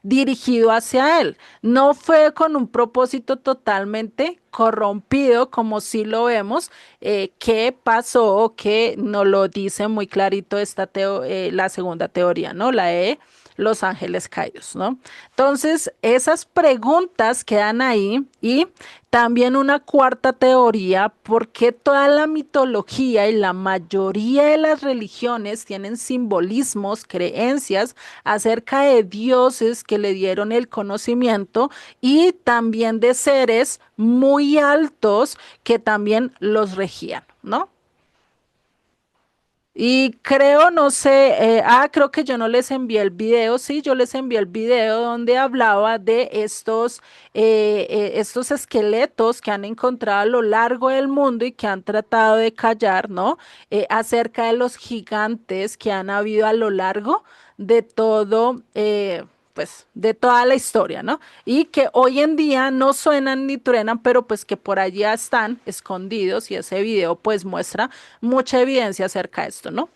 dirigido hacia él. No fue con un propósito totalmente corrompido, como sí lo vemos, que pasó, que nos lo dice muy clarito la segunda teoría, ¿no? La de los ángeles caídos, ¿no? Entonces, esas preguntas quedan ahí y también una cuarta teoría, ¿por qué toda la mitología y la mayoría de las religiones tienen simbolismos, creencias acerca de dioses que le dieron el conocimiento y también de seres muy altos que también los regían, ¿no? Y creo, no sé, creo que yo no les envié el video, sí, yo les envié el video donde hablaba de estos esqueletos que han encontrado a lo largo del mundo y que han tratado de callar, ¿no? Acerca de los gigantes que han habido a lo largo de todo, pues, de toda la historia, ¿no? Y que hoy en día no suenan ni truenan, pero pues que por allá están escondidos y ese video pues muestra mucha evidencia acerca de esto, ¿no?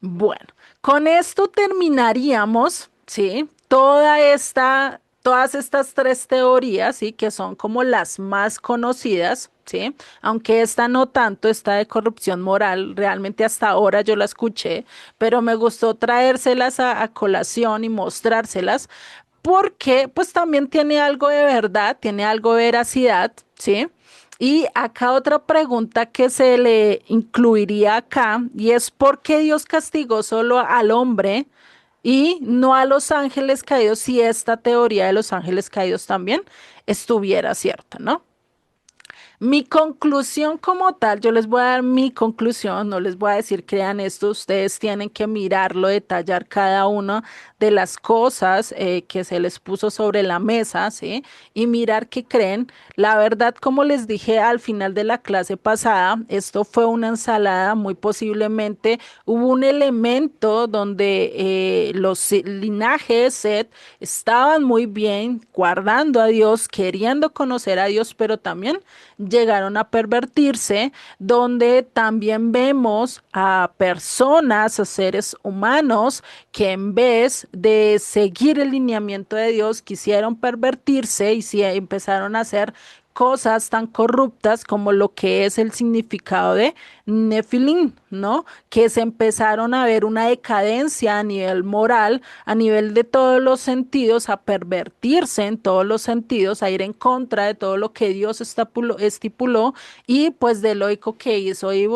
Bueno, con esto terminaríamos, ¿sí? Todas estas tres teorías, ¿sí? Que son como las más conocidas, ¿sí? Aunque esta no tanto, esta de corrupción moral, realmente hasta ahora yo la escuché, pero me gustó traérselas a colación y mostrárselas porque pues también tiene algo de verdad, tiene algo de veracidad, ¿sí? Y acá otra pregunta que se le incluiría acá, y es ¿por qué Dios castigó solo al hombre y no a los ángeles caídos si esta teoría de los ángeles caídos también estuviera cierta, ¿no? Mi conclusión como tal, yo les voy a dar mi conclusión, no les voy a decir crean esto, ustedes tienen que mirarlo, detallar cada una de las cosas que se les puso sobre la mesa, ¿sí? Y mirar qué creen. La verdad, como les dije al final de la clase pasada, esto fue una ensalada, muy posiblemente hubo un elemento donde los linajes Set estaban muy bien guardando a Dios, queriendo conocer a Dios, pero también llegaron a pervertirse, donde también vemos a personas, a seres humanos, que en vez de seguir el lineamiento de Dios, quisieron pervertirse y empezaron a hacer cosas tan corruptas como lo que es el significado de Nefilim, ¿no? Que se empezaron a ver una decadencia a nivel moral, a nivel de todos los sentidos, a pervertirse en todos los sentidos, a ir en contra de todo lo que Dios estipuló y pues de lo que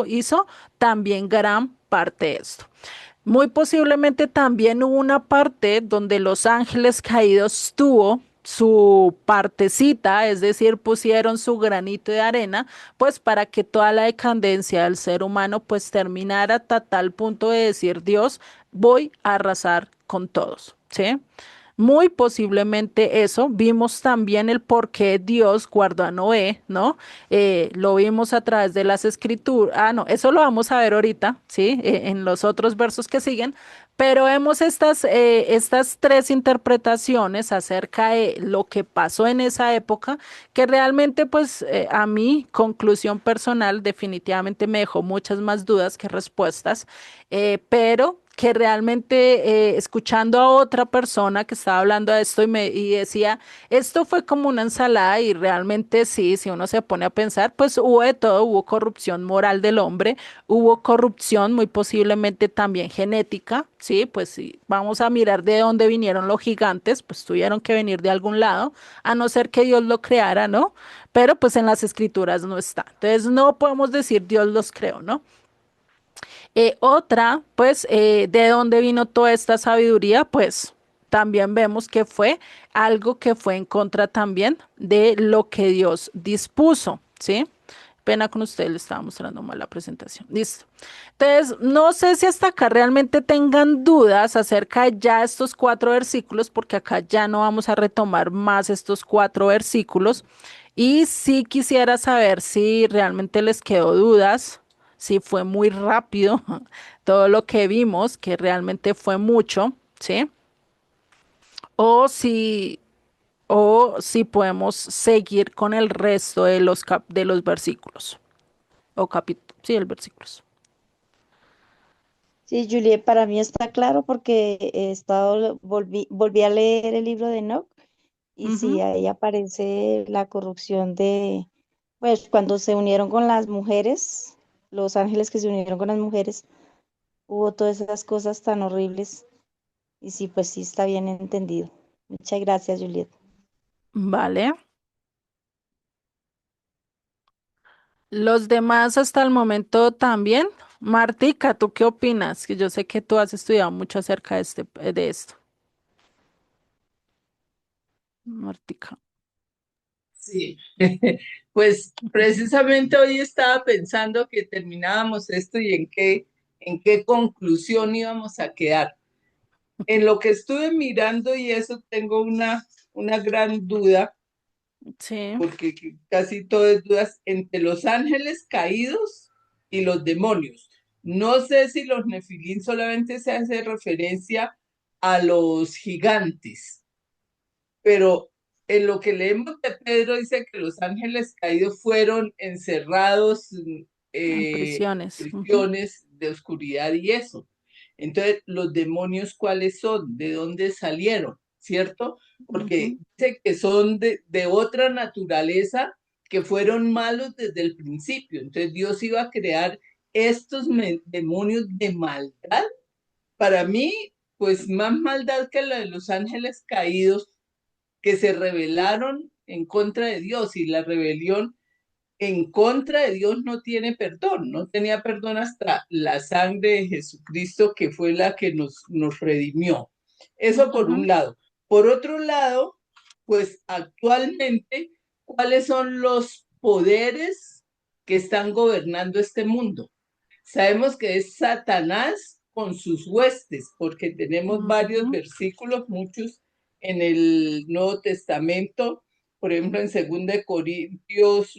hizo también gran parte de esto. Muy posiblemente también hubo una parte donde los ángeles caídos tuvo su partecita, es decir, pusieron su granito de arena, pues para que toda la decadencia del ser humano pues terminara hasta tal punto de decir, Dios, voy a arrasar con todos, ¿sí? Muy posiblemente eso. Vimos también el por qué Dios guardó a Noé, ¿no? Lo vimos a través de las escrituras. No, eso lo vamos a ver ahorita, ¿sí? En los otros versos que siguen. Pero vemos estas tres interpretaciones acerca de lo que pasó en esa época, que realmente, pues, a mi conclusión personal, definitivamente me dejó muchas más dudas que respuestas, pero que realmente escuchando a otra persona que estaba hablando de esto y decía, esto fue como una ensalada y realmente sí, si uno se pone a pensar, pues hubo de todo, hubo corrupción moral del hombre, hubo corrupción muy posiblemente también genética, sí, pues sí, vamos a mirar de dónde vinieron los gigantes, pues tuvieron que venir de algún lado, a no ser que Dios lo creara, ¿no? Pero pues en las escrituras no está. Entonces no podemos decir Dios los creó, ¿no? Otra, pues, ¿de dónde vino toda esta sabiduría? Pues también vemos que fue algo que fue en contra también de lo que Dios dispuso, ¿sí? Pena con usted, le estaba mostrando mal la presentación. Listo. Entonces, no sé si hasta acá realmente tengan dudas acerca de ya estos cuatro versículos, porque acá ya no vamos a retomar más estos cuatro versículos. Y sí quisiera saber si realmente les quedó dudas, si fue muy rápido todo lo que vimos, que realmente fue mucho, ¿sí? O si, o si podemos seguir con el resto de de los versículos o capítulos, sí, el versículos. Sí, Juliet, para mí está claro porque volví a leer el libro de Enoch y sí, Ujú. ahí aparece la corrupción pues cuando se unieron con las mujeres, los ángeles que se unieron con las mujeres, hubo todas esas cosas tan horribles y sí, pues sí está bien entendido. Muchas gracias, Juliet. Vale. Los demás hasta el momento también. Martica, ¿tú qué opinas? Que yo sé que tú has estudiado mucho acerca de esto. Martica. Sí, pues precisamente hoy estaba pensando que terminábamos esto y en qué en qué conclusión íbamos a quedar. En lo que estuve mirando y eso tengo una gran duda, Sí, porque casi todo es dudas entre los ángeles caídos y los demonios. No sé si los nefilín solamente se hace referencia a los gigantes, pero en lo que leemos de Pedro dice que los ángeles caídos fueron encerrados en en prisiones. Ujú, prisiones de oscuridad y eso. Entonces, los demonios, ¿cuáles son? ¿De dónde salieron? ¿Cierto? Porque ujú, dice que son de otra naturaleza, que fueron malos desde el principio. Entonces, Dios iba a crear estos demonios de maldad. Para mí, pues más maldad que la de los ángeles caídos, que se rebelaron en contra de Dios, y la rebelión en contra de Dios no tiene perdón, no tenía perdón hasta la sangre de Jesucristo, que fue la que nos redimió. Eso por ujú, un lado. Por otro lado, pues actualmente, ¿cuáles son los poderes que están gobernando este mundo? Sabemos que es Satanás con sus huestes, porque tenemos varios ujú, versículos, muchos en el Nuevo Testamento, por ejemplo en 2 Corintios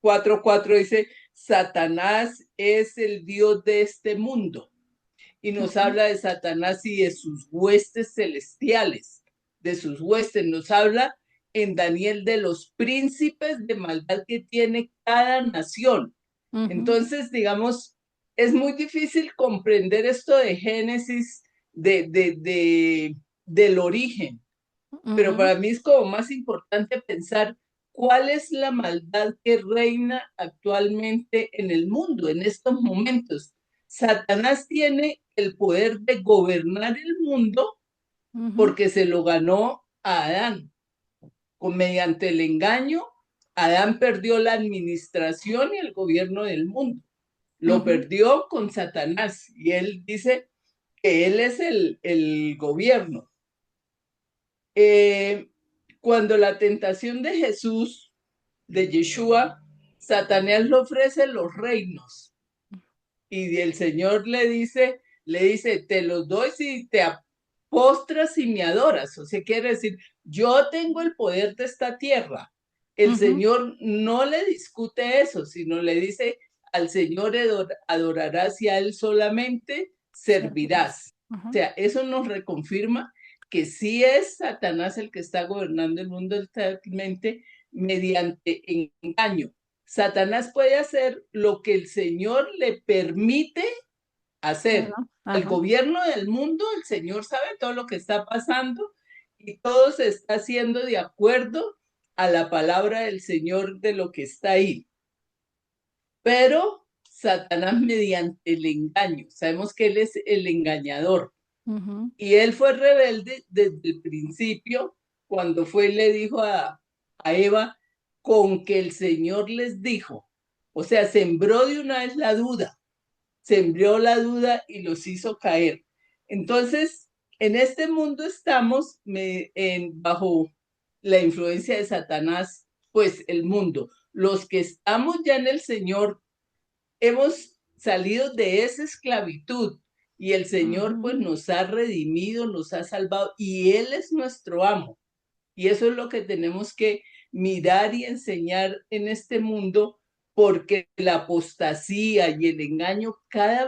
4:4 dice, Satanás es el Dios de este mundo, y nos ujú, habla de Satanás y de sus huestes celestiales, de sus huestes, nos habla en Daniel de los príncipes de maldad que tiene cada nación. ujú, Entonces, digamos, es muy difícil comprender esto de Génesis, del origen, pero ujú, para mí es como más importante pensar cuál es la maldad que reina actualmente en el mundo, en estos momentos. Satanás tiene el poder de gobernar el mundo ujú, porque se lo ganó a Adán. Mediante el engaño, Adán perdió la administración y el gobierno del mundo. Lo ujú, perdió con Satanás y él dice que él es el gobierno. Eh, Cuando la tentación de Jesús, de Yeshua, Satanás le ofrece los reinos y el Señor le dice, te los doy si te postras y me adoras. O sea, quiere decir, yo tengo el poder de esta tierra. El ujú, Señor no le discute eso, sino le dice, al Señor adorarás y a Él solamente servirás. servirás. O Ujú, sea, eso nos reconfirma que sí es Satanás el que está gobernando el mundo actualmente mediante engaño. Satanás puede hacer lo que el Señor le permite hacer. claro, El ajá, gobierno del mundo, el Señor sabe todo lo que está pasando y todo se está haciendo de acuerdo a la palabra del Señor de lo que está ahí. Pero Satanás mediante el engaño, sabemos que él es el engañador ujú, y él fue rebelde desde el principio cuando fue y le dijo a Eva con que el Señor les dijo, o sea, sembró de una vez la duda, sembró la duda y los hizo caer. Entonces, en este mundo estamos bajo la influencia de Satanás, pues el mundo. Los que estamos ya en el Señor hemos salido de esa esclavitud y el Señor pues ujú, nos ha redimido, nos ha salvado y Él es nuestro amo. Y eso es lo que tenemos que mirar y enseñar en este mundo, porque la apostasía y el engaño cada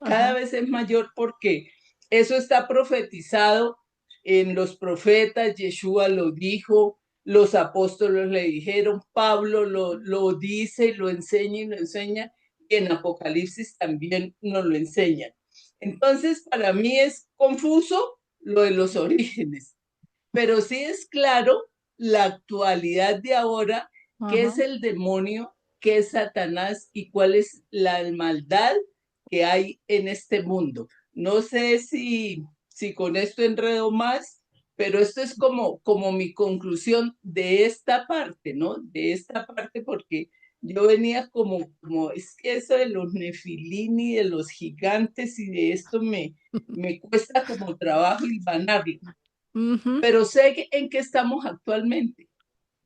ajá, vez es mayor porque eso está profetizado en los profetas, Yeshua lo dijo, los apóstoles le dijeron, Pablo lo dice, lo enseña y lo enseña, y en Apocalipsis también nos lo enseñan. Entonces, para mí es confuso lo de los orígenes, pero sí es claro la actualidad de ahora, qué es ajá. el demonio, qué es Satanás y cuál es la maldad que hay en este mundo. No sé si con esto enredo más, pero esto es como mi conclusión de esta parte, ¿no? De esta parte, porque yo venía como es que eso de los nefilini, de los gigantes y de esto me cuesta como trabajo hilvanarlo, Ujú, pero sé en qué estamos actualmente,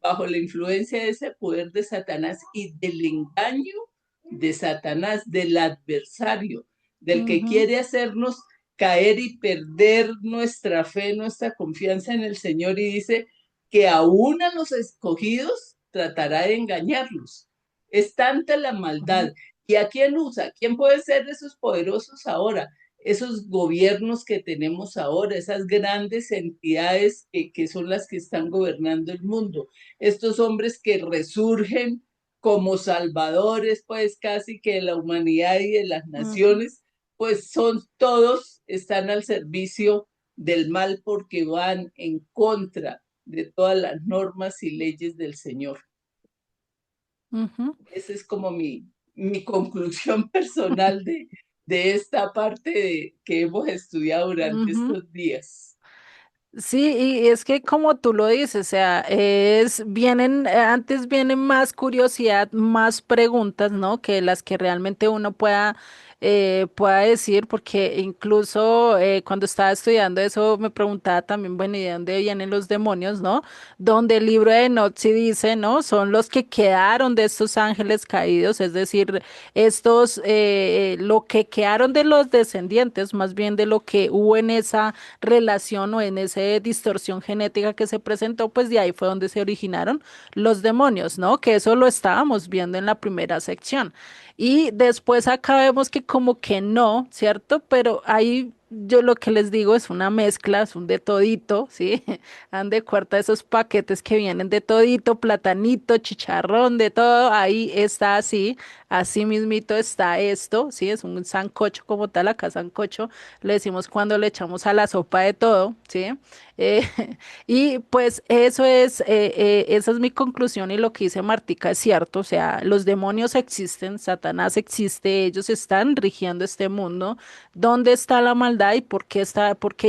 bajo la influencia de ese poder de Satanás y del engaño de Satanás, del adversario, del que Ujú, quiere hacernos caer y perder nuestra fe, nuestra confianza en el Señor, y dice que aún a los escogidos tratará de engañarlos. Es tanta la ujú, maldad. ¿Y a quién usa? ¿Quién puede ser esos poderosos ahora? Esos gobiernos que tenemos ahora, esas grandes entidades que son las que están gobernando el mundo, estos hombres que resurgen como salvadores, pues casi que de la humanidad y de las ujú, naciones, pues son todos, están al servicio del mal porque van en contra de todas las normas y leyes del Señor. ujú. Esa es como mi conclusión personal de esta parte que hemos estudiado durante Ujú. estos días. Sí, y es que como tú lo dices, o sea, antes vienen más curiosidad, más preguntas, ¿no? Que las que realmente uno pueda decir, porque incluso cuando estaba estudiando eso me preguntaba también, bueno, ¿y de dónde vienen los demonios, no? Donde el libro de Enoch sí dice, ¿no? Son los que quedaron de estos ángeles caídos, es decir, lo que quedaron de los descendientes, más bien de lo que hubo en esa relación o en esa distorsión genética que se presentó, pues de ahí fue donde se originaron los demonios, ¿no? Que eso lo estábamos viendo en la primera sección. Y después acá vemos que como que no, ¿cierto? Pero ahí yo lo que les digo es una mezcla, es un de todito, ¿sí? Han de cuarta esos paquetes que vienen de todito, platanito, chicharrón, de todo, ahí está así mismito está esto, ¿sí? Es un sancocho como tal, acá sancocho le decimos cuando le echamos a la sopa de todo, ¿sí? Eh, y pues esa es mi conclusión y lo que dice Martica es cierto, o sea, los demonios existen, Satanás existe, ellos están rigiendo este mundo. ¿Dónde está la maldad y por qué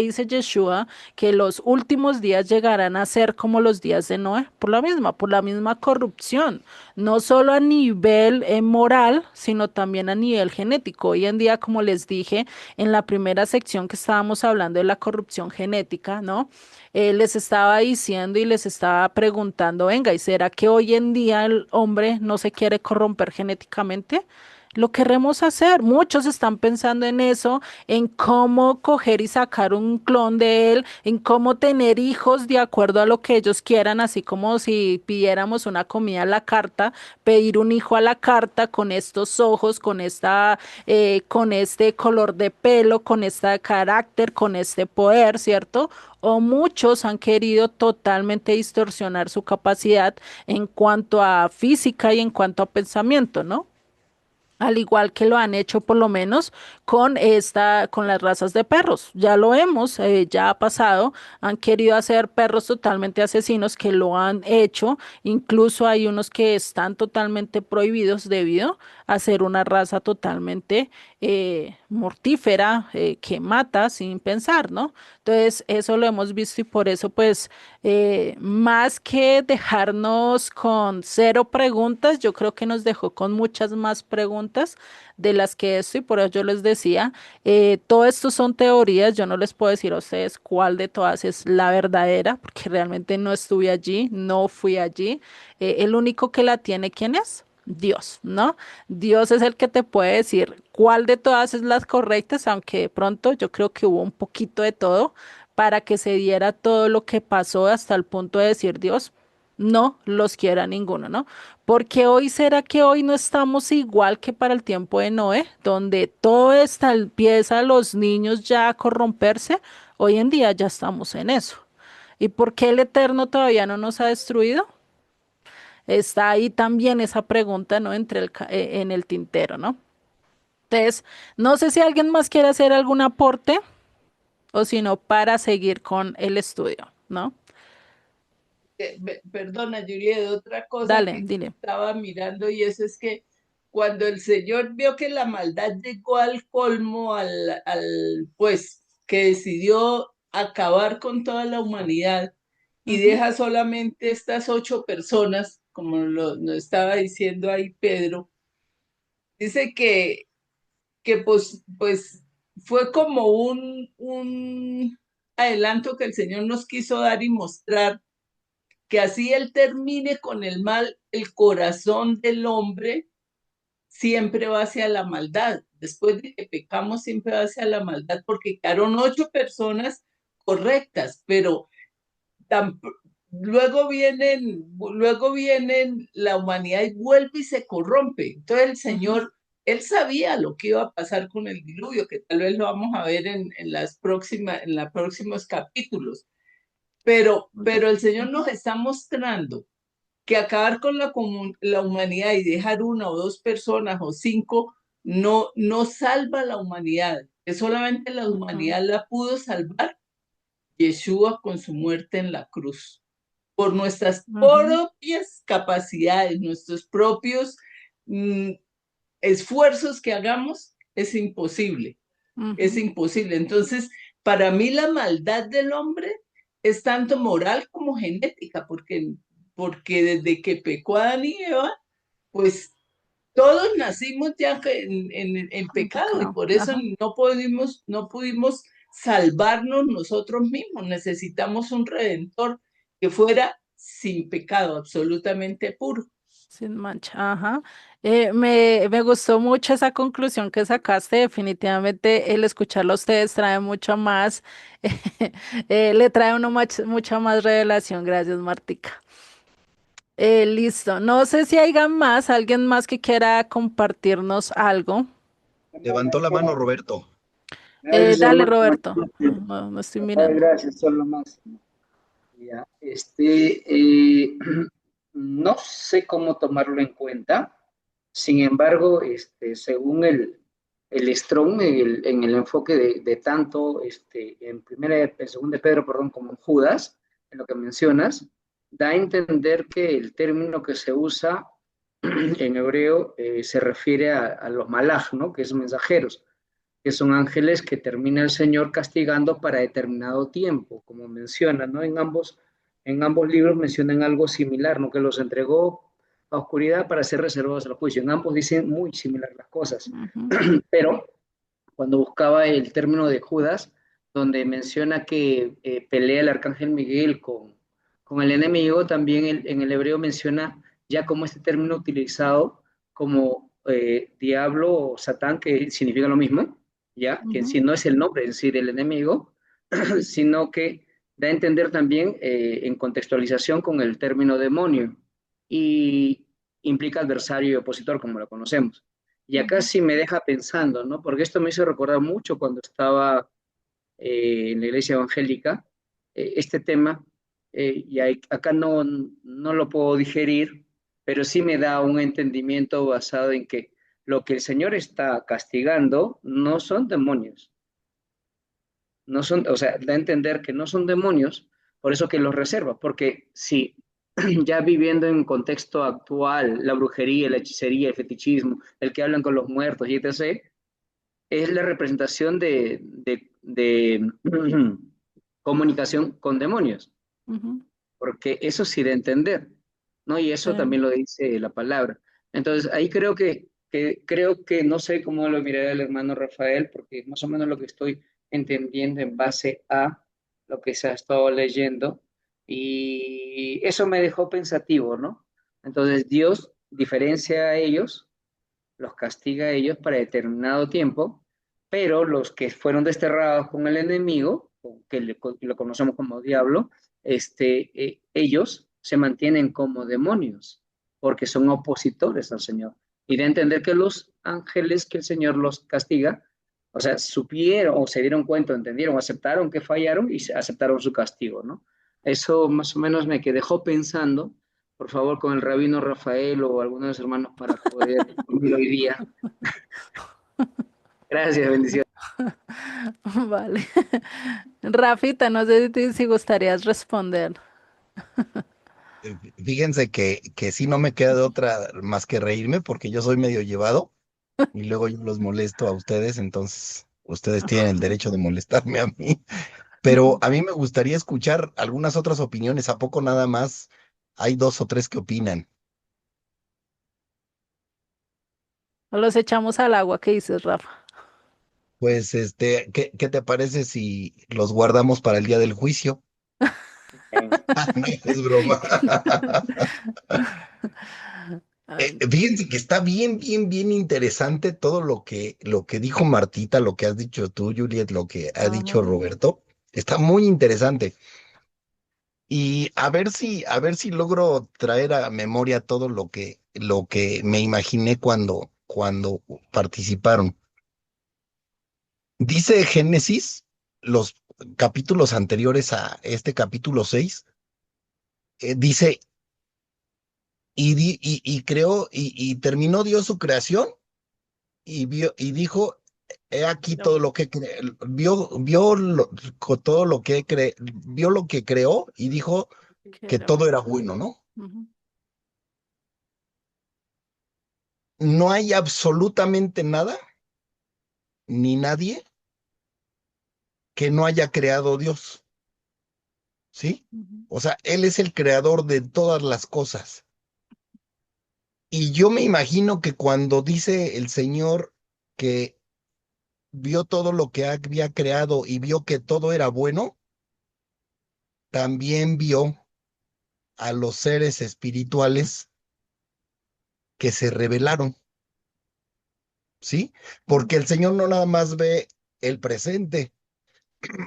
dice Yeshua que los últimos días llegarán a ser como los días de Noé? Por la misma corrupción, no solo a nivel moral, sino también a nivel genético. Hoy en día, como les dije, en la primera sección que estábamos hablando de la corrupción genética, ¿no? Les estaba diciendo y les estaba preguntando, venga, ¿y será que hoy en día el hombre no se quiere corromper genéticamente? Lo queremos hacer. Muchos están pensando en eso, en cómo coger y sacar un clon de él, en cómo tener hijos de acuerdo a lo que ellos quieran, así como si pidiéramos una comida a la carta, pedir un hijo a la carta con estos ojos, con este color de pelo, con este carácter, con este poder, ¿cierto? O muchos han querido totalmente distorsionar su capacidad en cuanto a física y en cuanto a pensamiento, ¿no? Al igual que lo han hecho por lo menos con las razas de perros. Ya lo vemos, ya ha pasado. Han querido hacer perros totalmente asesinos que lo han hecho. Incluso hay unos que están totalmente prohibidos debido a ser una raza totalmente mortífera, que mata sin pensar, ¿no? Entonces, eso lo hemos visto y por eso, pues, más que dejarnos con cero preguntas, yo creo que nos dejó con muchas más preguntas de las que esto, y por eso yo les decía, todo esto son teorías, yo no les puedo decir a ustedes cuál de todas es la verdadera, porque realmente no estuve allí, no fui allí. El único que la tiene, ¿quién es? Dios, ¿no? Dios es el que te puede decir cuál de todas es las correctas, aunque de pronto yo creo que hubo un poquito de todo para que se diera todo lo que pasó hasta el punto de decir Dios, no los quiera ninguno, ¿no? Porque hoy será que hoy no estamos igual que para el tiempo de Noé, donde todo está empieza los niños ya a corromperse. Hoy en día ya estamos en eso. ¿Y por qué el Eterno todavía no nos ha destruido? Está ahí también esa pregunta, ¿no? En el tintero, ¿no? Entonces, no sé si alguien más quiere hacer algún aporte o si no, para seguir con el estudio, ¿no? Perdona, Yuri, de otra cosa Dale, que dile. estaba mirando, y eso es que cuando el Señor vio que la maldad llegó al colmo, pues que decidió acabar con toda la humanidad y Ujú, deja solamente estas 8 personas, como nos estaba diciendo ahí Pedro, dice que pues fue como un adelanto que el Señor nos quiso dar y mostrar que así él termine con el mal, el corazón del hombre siempre va hacia la maldad. Después de que pecamos, siempre va hacia la maldad, porque quedaron 8 personas correctas, pero tan- luego vienen la humanidad y vuelve y se corrompe. Entonces el Ujú. Señor, Él sabía lo que iba a pasar con el diluvio, que tal vez lo vamos a ver en los próximos capítulos. Pero el Señor nos está mostrando que acabar con la humanidad y dejar 1 o 2 personas o 5 no salva la humanidad, que solamente la Ujú. humanidad la pudo salvar Yeshua con su muerte en la cruz. Por nuestras Ujú. propias capacidades, nuestros propios mm, esfuerzos que hagamos, es imposible, es Ujú. imposible. Entonces, para mí la maldad del hombre es tanto moral como genética, porque desde que pecó Adán y Eva, pues todos nacimos ya en En pecado, y pecado. por eso Ajá. no pudimos salvarnos nosotros mismos. Necesitamos un redentor que fuera sin pecado, absolutamente puro. Sin mancha, ajá. Me gustó mucho esa conclusión que sacaste. Definitivamente el escucharlo a ustedes trae mucho más, le trae a uno mucha más revelación. Gracias, Martica. Listo. No sé si haya más, alguien más que quiera compartirnos algo. Levantó la mano Roberto. Gracias, Dale, hermano. Roberto. No, no estoy Rafael, mirando. gracias, son lo máximo. Ya, no sé cómo tomarlo en cuenta. Sin embargo, según el Strong, en el enfoque de tanto en segunda de Pedro, perdón, como en Judas, en lo que mencionas, da a entender que el término que se usa en hebreo se refiere a los malaj, ¿no? Que es mensajeros, que son ángeles que termina el Señor castigando para determinado tiempo, como menciona, ¿no? En ambos libros mencionan algo similar, ¿no? Que los entregó a oscuridad para ser reservados al juicio. En ambos dicen muy similar las cosas, Ujú. pero cuando buscaba el término de Judas, donde menciona que pelea el arcángel Miguel con el enemigo, también en el hebreo menciona ya como este término utilizado como diablo o satán, que significa lo mismo, ya que en Ujú. sí no es el nombre en sí del enemigo, sino que da a entender también en contextualización con el término demonio y implica adversario y opositor, como lo conocemos. Y acá Ujú. sí me deja pensando, ¿no? Porque esto me hizo recordar mucho cuando estaba en la iglesia evangélica, este tema, acá no lo puedo digerir, pero sí me da un entendimiento basado en que lo que el Señor está castigando no son demonios, no son, o sea, da a entender que no son demonios, por eso que los reserva, porque si ya viviendo en contexto actual, la brujería, la hechicería, el fetichismo, el que hablan con los muertos y etc., es la representación de comunicación con demonios, Ujú. porque eso sí de entender, ¿no? Y Sí. eso también lo dice la palabra. Entonces, ahí creo que no sé cómo lo mirará el hermano Rafael, porque más o menos lo que estoy entendiendo en base a lo que se ha estado leyendo, y eso me dejó pensativo, ¿no? Entonces, Dios diferencia a ellos, los castiga a ellos para determinado tiempo, pero los que fueron desterrados con el enemigo, lo conocemos como diablo, ellos se mantienen como demonios, porque son opositores al Señor. Y de entender que los ángeles que el Señor los castiga, o sea, supieron o se dieron cuenta, entendieron, aceptaron que fallaron y aceptaron su castigo, ¿no? Eso más o menos me dejó pensando, por favor, con el rabino Rafael o algunos de los hermanos para poder dormir hoy día. Gracias, bendiciones. Vale. Rafita, no sé si gustarías responder. Fíjense que sí no me queda de otra más que reírme porque yo soy medio llevado y luego yo los molesto a ustedes, entonces ustedes tienen el derecho de molestarme a mí. Pero a mí me gustaría escuchar algunas otras opiniones. ¿A poco nada más hay dos o tres que opinan? Los echamos al agua, ¿qué dices, Rafa? Pues, ¿qué te parece si los guardamos para el día del juicio? No, es broma. Ay, Fíjense que está bien interesante todo lo que dijo Martita, lo que has dicho tú, Juliet, lo que ha dicho ajá. Roberto. Está muy interesante. Y a ver si logro traer a memoria todo lo que me imaginé cuando participaron. Dice Génesis, los capítulos anteriores a este capítulo 6, dice, y creó, y terminó Dios su creación, y vio, y dijo, he aquí No, todo lo que todo lo que vio lo que creó, y dijo que que era todo bueno. era bueno, ¿no? Ujú. No hay absolutamente nada, ni nadie que no haya creado Dios, ¿sí? Ujú. O sea, Él es el creador de todas las cosas. Y yo me imagino que cuando dice el Señor que vio todo lo que había creado y vio que todo era bueno, también vio a los seres espirituales que se rebelaron, ¿sí? Ujú. Porque el Señor no nada más ve el presente,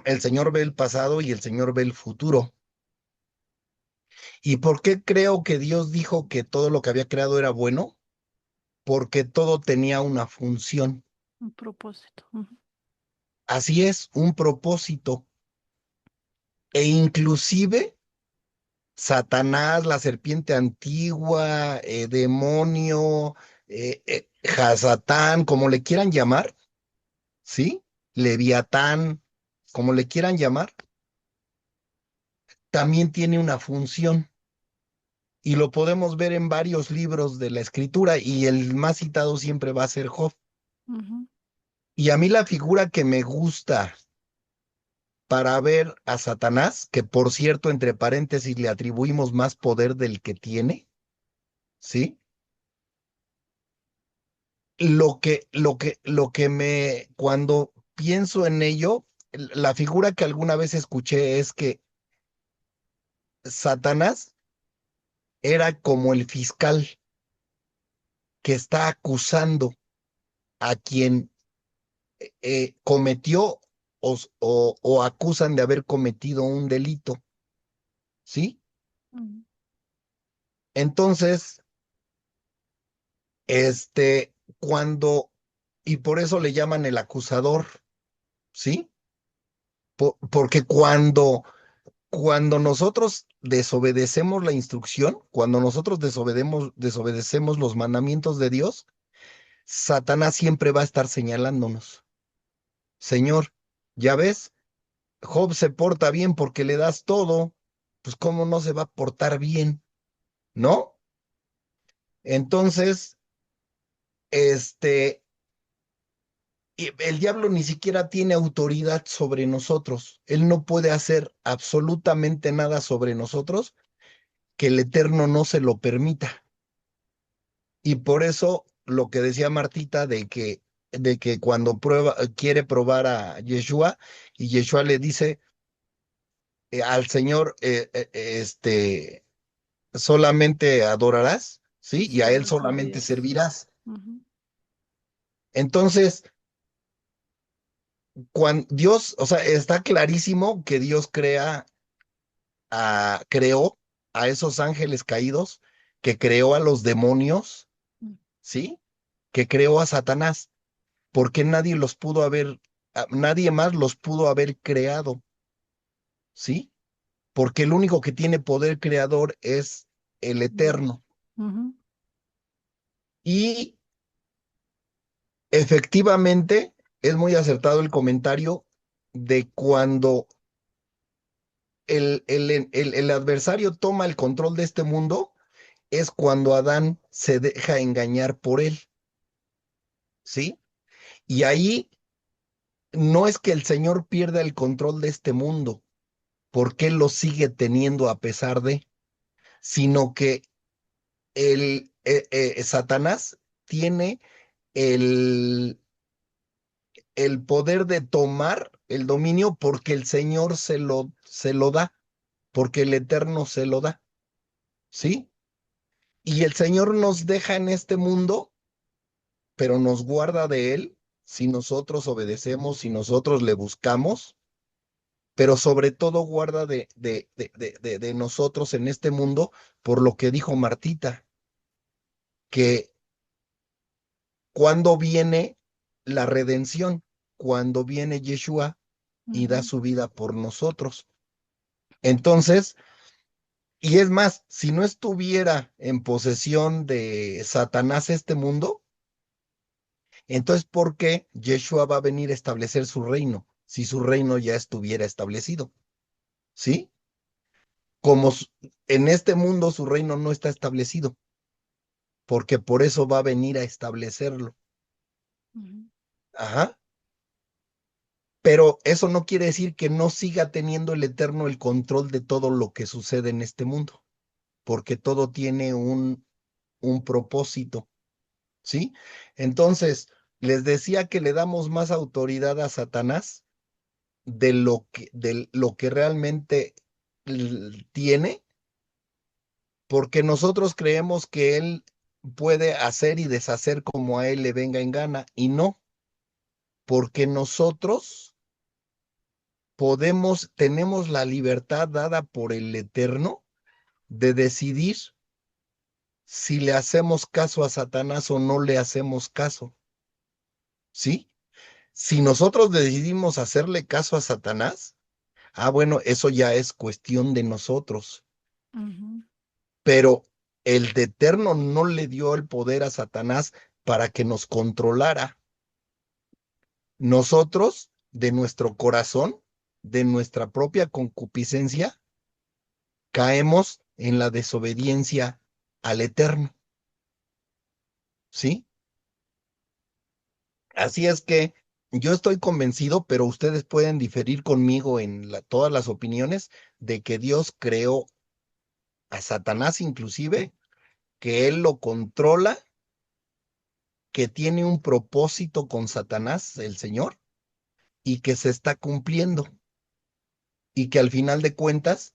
el Señor ve el pasado y el Señor ve el futuro. ¿Y por qué creo que Dios dijo que todo lo que había creado era bueno? Porque todo tenía una función. Un propósito. Ujú. Así es, un propósito. E inclusive Satanás, la serpiente antigua, demonio, Hasatán, como le quieran llamar, ¿sí? Leviatán, como le quieran llamar, también tiene una función. Y lo podemos ver en varios libros de la escritura y el más citado siempre va a ser Job. Ujú. Y a mí la figura que me gusta para ver a Satanás, que por cierto, entre paréntesis, le atribuimos más poder del que tiene, ¿sí? Cuando pienso en ello, la figura que alguna vez escuché es que Satanás era como el fiscal que está acusando a quien cometió o acusan de haber cometido un delito, ¿sí? Ujú. Entonces, este, cuando, y por eso le llaman el acusador, ¿sí? Porque cuando nosotros desobedecemos la instrucción, cuando nosotros desobedecemos los mandamientos de Dios, Satanás siempre va a estar señalándonos. Señor, ya ves, Job se porta bien porque le das todo, pues ¿cómo no se va a portar bien? ¿No? Entonces, este, y el diablo ni siquiera tiene autoridad sobre nosotros. Él no puede hacer absolutamente nada sobre nosotros que el Eterno no se lo permita. Y por eso lo que decía Martita de que cuando quiere probar a Yeshua, y Yeshua le dice al Señor, solamente adorarás, ¿sí? Y a Él Solo solamente servirás. servirás. Ujú. Entonces, cuando Dios, o sea, está clarísimo que Dios creó a esos ángeles caídos, que creó a los demonios, Mm. ¿sí? Que creó a Satanás, porque nadie más los pudo haber creado, ¿sí? Porque el único que tiene poder creador es el Dios. Eterno. Ujú. Y efectivamente es muy acertado el comentario de cuando el adversario toma el control de este mundo, es cuando Adán se deja engañar por él, ¿sí? Y ahí no es que el Señor pierda el control de este mundo, porque Él lo sigue teniendo a pesar de, sino que Satanás tiene el, el poder de tomar el dominio porque el Señor se lo da, porque el Eterno se lo da, ¿sí? Y el Señor nos deja en este mundo, pero nos guarda de él si nosotros obedecemos, si nosotros le buscamos, pero sobre todo guarda de nosotros en este mundo por lo que dijo Martita, que cuando viene la redención, cuando viene Yeshua y da Ujú, su vida por nosotros. Entonces, y es más, si no estuviera en posesión de Satanás este mundo, entonces, ¿por qué Yeshua va a venir a establecer su reino si su reino ya estuviera establecido? ¿Sí? Como en este mundo su reino no está establecido, porque por eso va a venir a establecerlo. ujú, Ajá. Pero eso no quiere decir que no siga teniendo el Eterno el control de todo lo que sucede en este mundo, porque todo tiene un propósito, ¿sí? Entonces, les decía que le damos más autoridad a Satanás de lo que realmente tiene, porque nosotros creemos que él puede hacer y deshacer como a él le venga en gana, y no, porque nosotros tenemos la libertad dada por el Eterno de decidir si le hacemos caso a Satanás o no le hacemos caso, ¿sí? Si nosotros decidimos hacerle caso a Satanás, bueno, eso ya es cuestión de nosotros, ujú, pero el de Eterno no le dio el poder a Satanás para que nos controlara. Nosotros, de nuestro corazón, de nuestra propia concupiscencia, caemos en la desobediencia al Eterno, ¿sí? Así es que yo estoy convencido, pero ustedes pueden diferir conmigo en todas las opiniones de que Dios creó a Satanás inclusive, que Él lo controla, que tiene un propósito con Satanás, el Señor, y que se está cumpliendo, y que al final de cuentas,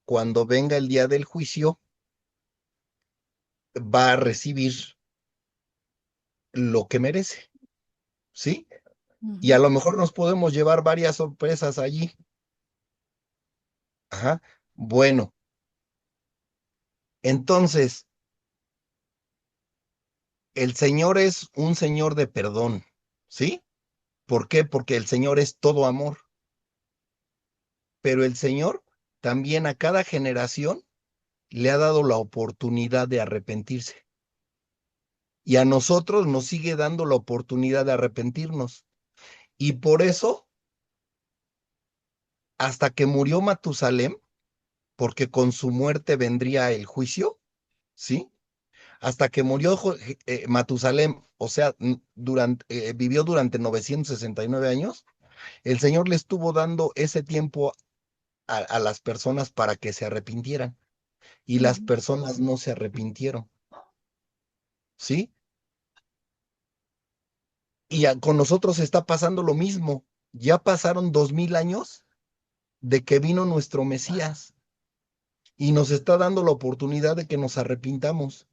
cuando venga el día del juicio, va a recibir lo que merece, ¿sí? Y a ujú. lo mejor nos podemos llevar varias sorpresas allí. Ajá. Bueno, entonces, el Señor es un Señor de perdón, ¿sí? ¿Por qué? Porque el Señor es todo amor, pero el Señor también a cada generación le ha dado la oportunidad de arrepentirse. Y a nosotros nos sigue dando la oportunidad de arrepentirnos. Y por eso, hasta que murió Matusalem, porque con su muerte vendría el juicio, ¿sí? Hasta que murió Matusalem, o sea, vivió durante 969 años, el Señor le estuvo dando ese tiempo a las personas para que se arrepintieran. Y las Ujú. personas no se arrepintieron, ¿sí? Y con nosotros está pasando lo mismo. Ya pasaron 2000 años de que vino nuestro Mesías y nos está dando la oportunidad de que nos arrepintamos.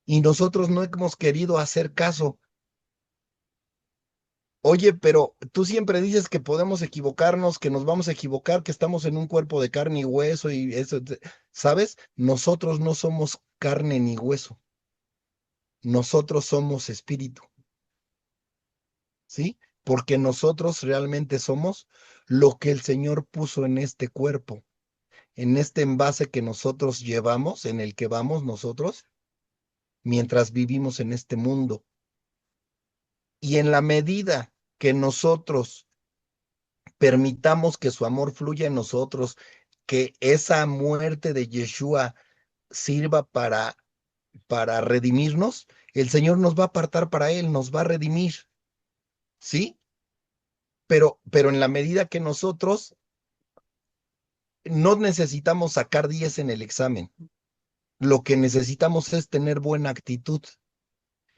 Y nosotros no hemos querido hacer caso. Oye, pero tú siempre dices que podemos equivocarnos, que nos vamos a equivocar, que estamos en un cuerpo de carne y hueso y eso, ¿sabes? Nosotros no somos carne ni hueso. Nosotros somos espíritu, ¿sí? Porque nosotros realmente somos lo que el Señor puso en este cuerpo, en este envase que nosotros llevamos, en el que vamos nosotros, mientras vivimos en este mundo. Y en la medida que nosotros permitamos que su amor fluya en nosotros, que esa muerte de Yeshua sirva para redimirnos, el Señor nos va a apartar para Él, nos va a redimir, ¿sí? Pero en la medida que nosotros no necesitamos sacar 10 en el examen, lo que necesitamos es tener buena actitud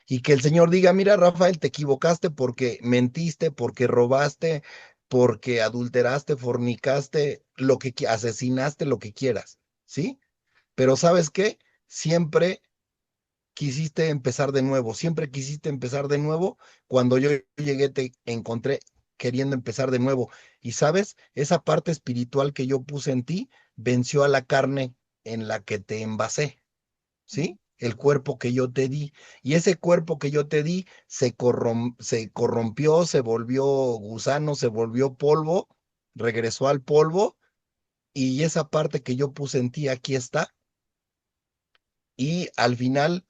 y que el Señor diga, mira, Rafael, te equivocaste porque mentiste, porque robaste, porque adulteraste, fornicaste, asesinaste, lo que quieras, ¿sí? Pero ¿sabes qué? siempre quisiste empezar de nuevo, siempre quisiste empezar de nuevo. Cuando yo llegué te encontré queriendo empezar de nuevo. Y sabes, esa parte espiritual que yo puse en ti venció a la carne en la que te envasé, ¿sí? El cuerpo que yo te di. Y ese cuerpo que yo te di se corrompió, se volvió gusano, se volvió polvo, regresó al polvo. Y esa parte que yo puse en ti, aquí está. Y al final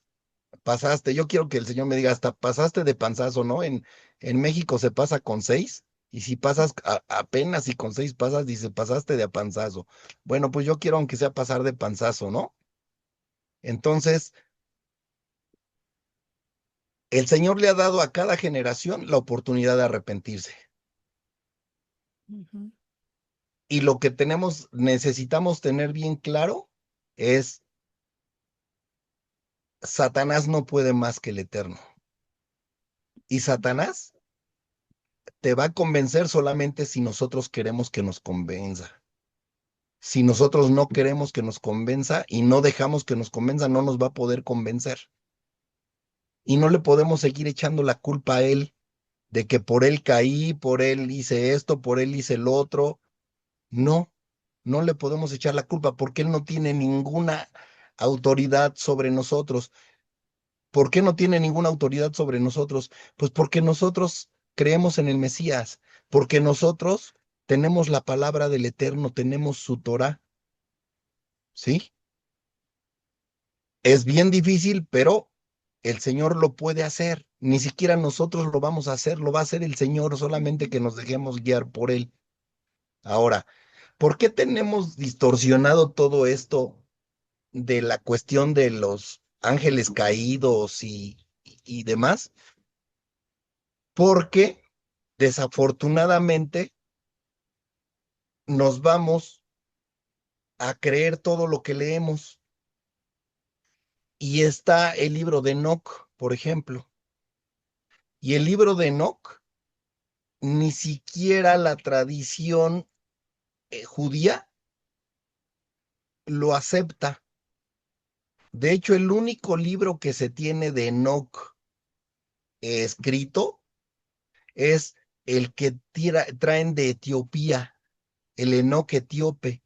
pasaste, yo quiero que el señor me diga, hasta pasaste de panzazo, ¿no? En México se pasa con 6, y si pasas apenas y con 6 pasas, dice, pasaste de a panzazo. Bueno, pues yo quiero aunque sea pasar de panzazo, ¿no? Entonces, el Señor le ha dado a cada generación la oportunidad de arrepentirse. Ujú. Y lo que necesitamos tener bien claro es, Satanás no puede más que el Eterno. Y Satanás te va a convencer solamente si nosotros queremos que nos convenza. Si nosotros no queremos que nos convenza y no dejamos que nos convenza, no nos va a poder convencer. Y no le podemos seguir echando la culpa a él de que por él caí, por él hice esto, por él hice el otro. No, no le podemos echar la culpa porque él no tiene ninguna autoridad sobre nosotros. ¿Por qué no tiene ninguna autoridad sobre nosotros? Pues porque nosotros creemos en el Mesías, porque nosotros tenemos la palabra del Eterno, tenemos su Torah, ¿sí? Es bien difícil, pero el Señor lo puede hacer. Ni siquiera nosotros lo vamos a hacer, lo va a hacer el Señor, solamente que nos dejemos guiar por Él. Ahora, ¿por qué tenemos distorsionado todo esto de la cuestión de los ángeles caídos y demás? Porque desafortunadamente nos vamos a creer todo lo que leemos. Y está el libro de Enoc, por ejemplo. Y el libro de Enoc, ni siquiera la tradición judía lo acepta. De hecho, el único libro que se tiene de Enoc escrito es el que traen de Etiopía, el Enoc etíope.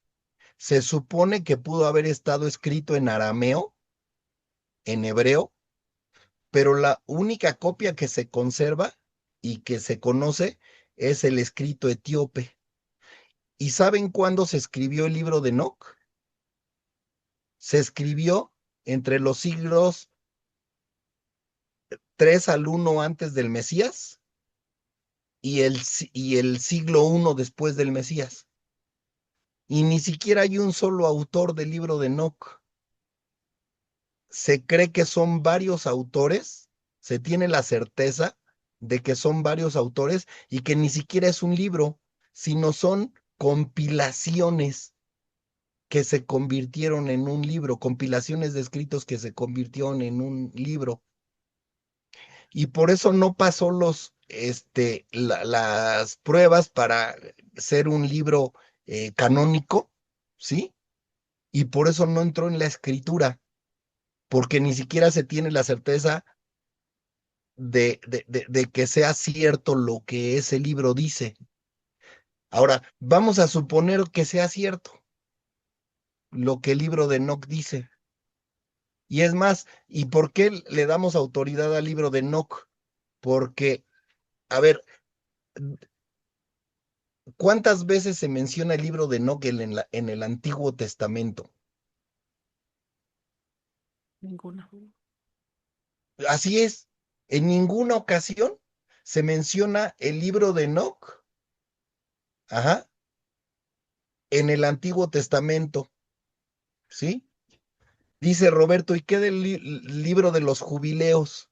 Se supone que pudo haber estado escrito en arameo, en hebreo, pero la única copia que se conserva y que se conoce es el escrito etíope. ¿Y saben cuándo se escribió el libro de Enoc? Se escribió entre los siglos 3 al 1 antes del Mesías y el siglo 1 después del Mesías. Y ni siquiera hay un solo autor del libro de Enoc. Se cree que son varios autores, se tiene la certeza de que son varios autores y que ni siquiera es un libro, sino son compilaciones que se convirtieron en un libro, compilaciones de escritos que se convirtieron en un libro. Y por eso no pasó las pruebas para ser un libro canónico, ¿sí? Y por eso no entró en la escritura, porque ni siquiera se tiene la certeza de que sea cierto lo que ese libro dice. Ahora, vamos a suponer que sea cierto lo que el libro de Enoc dice. Y es más, ¿y por qué le damos autoridad al libro de Enoc? Porque, a ver, ¿cuántas veces se menciona el libro de Enoc en el Antiguo Testamento? Ninguna. Así es, en ninguna ocasión se menciona el libro de Enoc, ajá, en el Antiguo Testamento, ¿sí? Dice Roberto, ¿y qué del libro de los jubileos?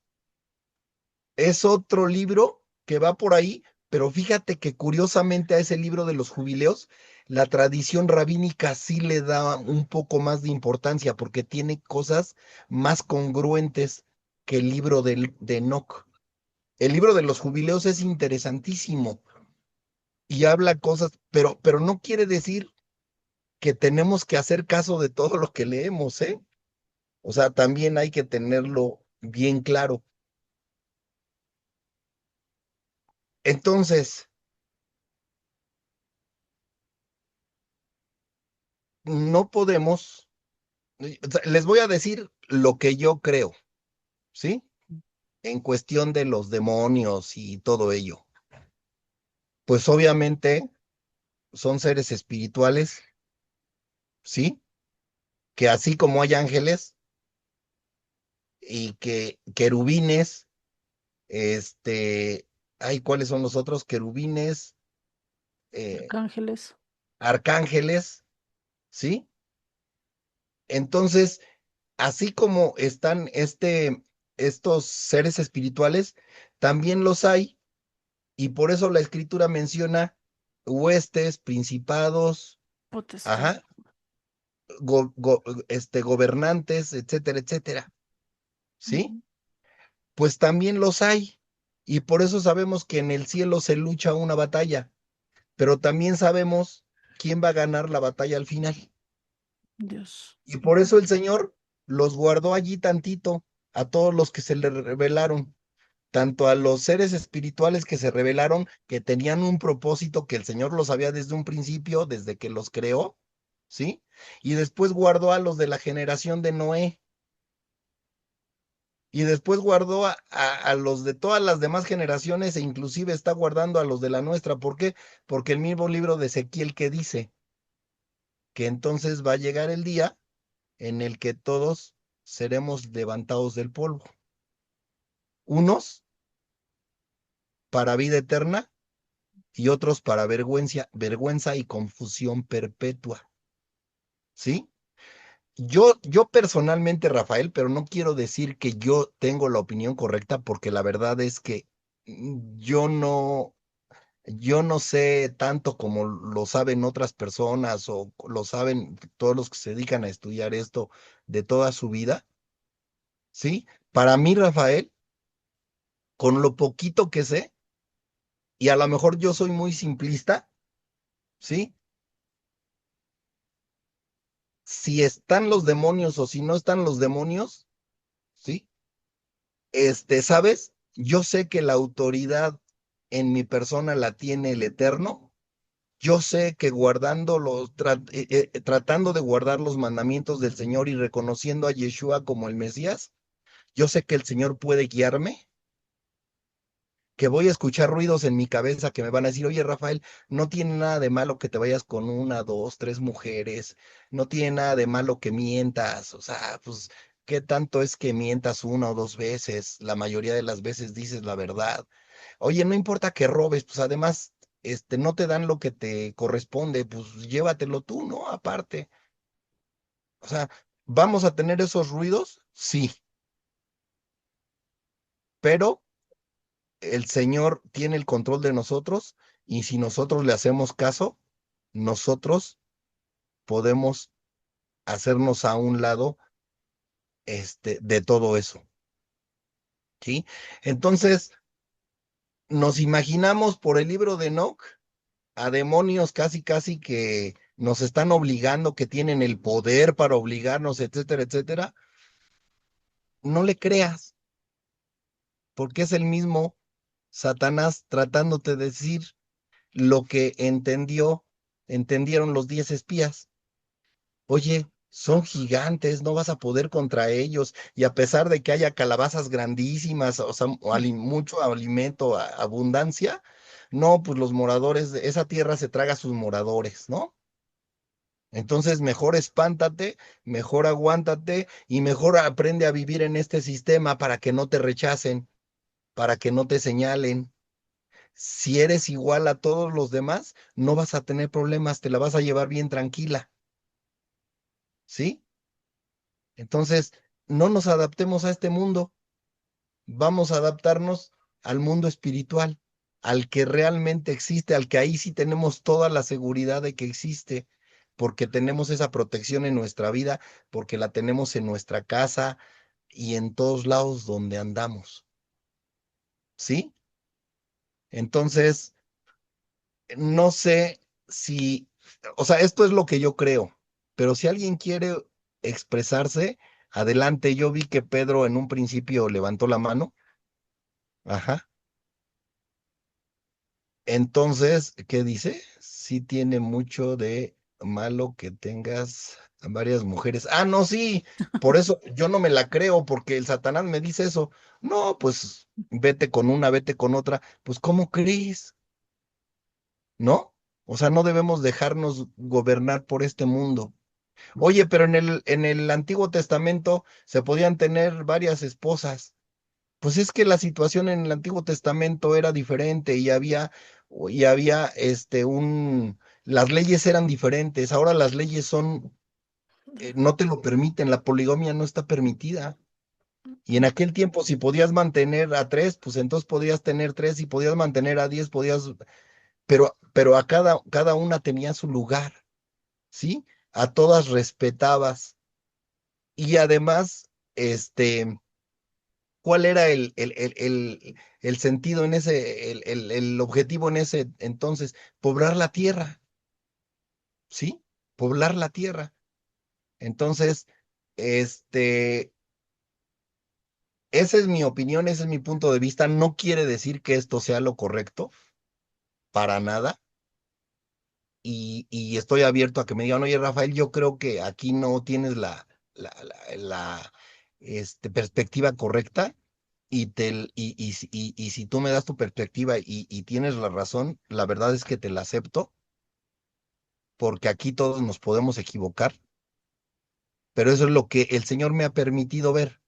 Es otro libro que va por ahí, pero fíjate que curiosamente a ese libro de los jubileos, la tradición rabínica sí le da un poco más de importancia porque tiene cosas más congruentes que el libro de Enoc. El libro de los jubileos es interesantísimo y habla cosas, pero no quiere decir que tenemos que hacer caso de todo lo que leemos, ¿eh? O sea, también hay que tenerlo bien claro. Entonces, no podemos, o sea, les voy a decir lo que yo creo, ¿sí? En cuestión de los demonios y todo ello. Pues obviamente son seres espirituales, ¿sí? Que así como hay ángeles y que querubines, ay, ¿cuáles son los otros? Querubines, eh, Arcángeles. arcángeles, ¿sí? Entonces, así como están estos seres espirituales, también los hay, y por eso la escritura menciona huestes, principados, Potestad. ajá, gobernantes, etcétera, etcétera, ¿sí? Ujú. Pues también los hay, y por eso sabemos que en el cielo se lucha una batalla, pero también sabemos quién va a ganar la batalla al final. Dios. Y por eso el Señor los guardó allí tantito a todos los que se le revelaron, tanto a los seres espirituales que se revelaron, que tenían un propósito que el Señor los sabía desde un principio, desde que los creó, ¿sí? Y después guardó a los de la generación de Noé, y después guardó a los de todas las demás generaciones, e inclusive está guardando a los de la nuestra. ¿Por qué? Porque el mismo libro de Ezequiel que dice que entonces va a llegar el día en el que todos seremos levantados del polvo. Unos para vida eterna y otros para vergüenza y confusión perpetua. ¿Sí? Yo personalmente, Rafael, pero no quiero decir que yo tengo la opinión correcta, porque la verdad es que yo no sé tanto como lo saben otras personas o lo saben todos los que se dedican a estudiar esto de toda su vida. ¿Sí? Para mí, Rafael, con lo poquito que sé, y a lo mejor yo soy muy simplista, ¿sí? Si están los demonios o si no están los demonios, ¿sí? ¿Sabes? Yo sé que la autoridad en mi persona la tiene el Eterno. Yo sé que tratando de guardar los mandamientos del Señor y reconociendo a Yeshua como el Mesías, yo sé que el Señor puede guiarme, que voy a escuchar ruidos en mi cabeza que me van a decir, oye, Rafael, no tiene nada de malo que te vayas con una, dos, tres mujeres, no tiene nada de malo que mientas, o sea, pues, ¿qué tanto es que mientas una o dos veces? La mayoría de las veces dices la verdad. Oye, no importa que robes, pues además, no te dan lo que te corresponde, pues llévatelo tú, ¿no? Aparte. O sea, ¿vamos a tener esos ruidos? Sí, pero el Señor tiene el control de nosotros, y si nosotros le hacemos caso, nosotros podemos hacernos a un lado, de todo eso, ¿sí? Entonces, nos imaginamos por el libro de Enoch a demonios casi, casi que nos están obligando, que tienen el poder para obligarnos, etcétera, etcétera. No le creas, porque es el mismo Satanás tratándote de decir lo que entendieron los 10 espías. Oye, son gigantes, no vas a poder contra ellos. Y a pesar de que haya calabazas grandísimas, o sea, mucho alimento, abundancia, no, pues los moradores de esa tierra se traga a sus moradores, ¿no? Entonces, mejor espántate, mejor aguántate y mejor aprende a vivir en este sistema para que no te rechacen, para que no te señalen. Si eres igual a todos los demás, no vas a tener problemas, te la vas a llevar bien tranquila, ¿sí? Entonces, no nos adaptemos a este mundo, vamos a adaptarnos al mundo espiritual, al que realmente existe, al que ahí sí tenemos toda la seguridad de que existe, porque tenemos esa protección en nuestra vida, porque la tenemos en nuestra casa y en todos lados donde andamos, ¿sí? Entonces, no sé si, o sea, esto es lo que yo creo, pero si alguien quiere expresarse, Adelante, yo vi que Pedro en un principio levantó la mano. Ajá. Entonces, ¿qué dice? Sí tiene mucho de malo que tengas varias mujeres. Ah, no, sí, por eso yo no me la creo, porque el Satanás me dice eso. No, pues vete con una, vete con otra. Pues, ¿cómo crees? ¿No? O sea, no debemos dejarnos gobernar por este mundo. Oye, pero en el Antiguo Testamento se podían tener varias esposas. Pues es que la situación en el Antiguo Testamento era diferente y había las leyes eran diferentes. Ahora las leyes no te lo permiten, la poligamia no está permitida. Y en aquel tiempo, si podías mantener a tres, pues entonces podías tener tres, si podías mantener a 10, pero a cada una tenía su lugar, ¿sí? A todas respetabas. Y además, ¿cuál era el sentido en el objetivo en ese entonces? Poblar la tierra, ¿sí? Poblar la tierra. Entonces, este, esa es mi opinión, ese es mi punto de vista. No quiere decir que esto sea lo correcto, para nada. Y estoy abierto a que me digan, oye, Rafael, yo creo que aquí no tienes la perspectiva correcta. Y si tú me das tu perspectiva y tienes la razón, la verdad es que te la acepto, porque aquí todos nos podemos equivocar, pero eso es lo que el Señor me ha permitido ver.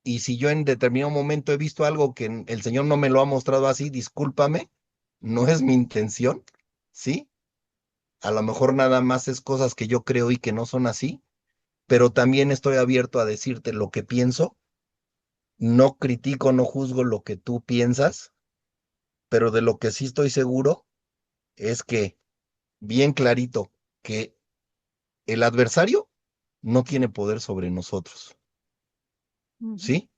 Y si yo en determinado momento he visto algo que el Señor no me lo ha mostrado así, discúlpame, no es mi intención, ¿sí? A lo mejor nada más es cosas que yo creo y que no son así, pero también estoy abierto a decirte lo que pienso. No critico, no juzgo lo que tú piensas, pero de lo que sí estoy seguro es que, bien clarito, que el adversario no tiene poder sobre nosotros, Ujú. ¿sí?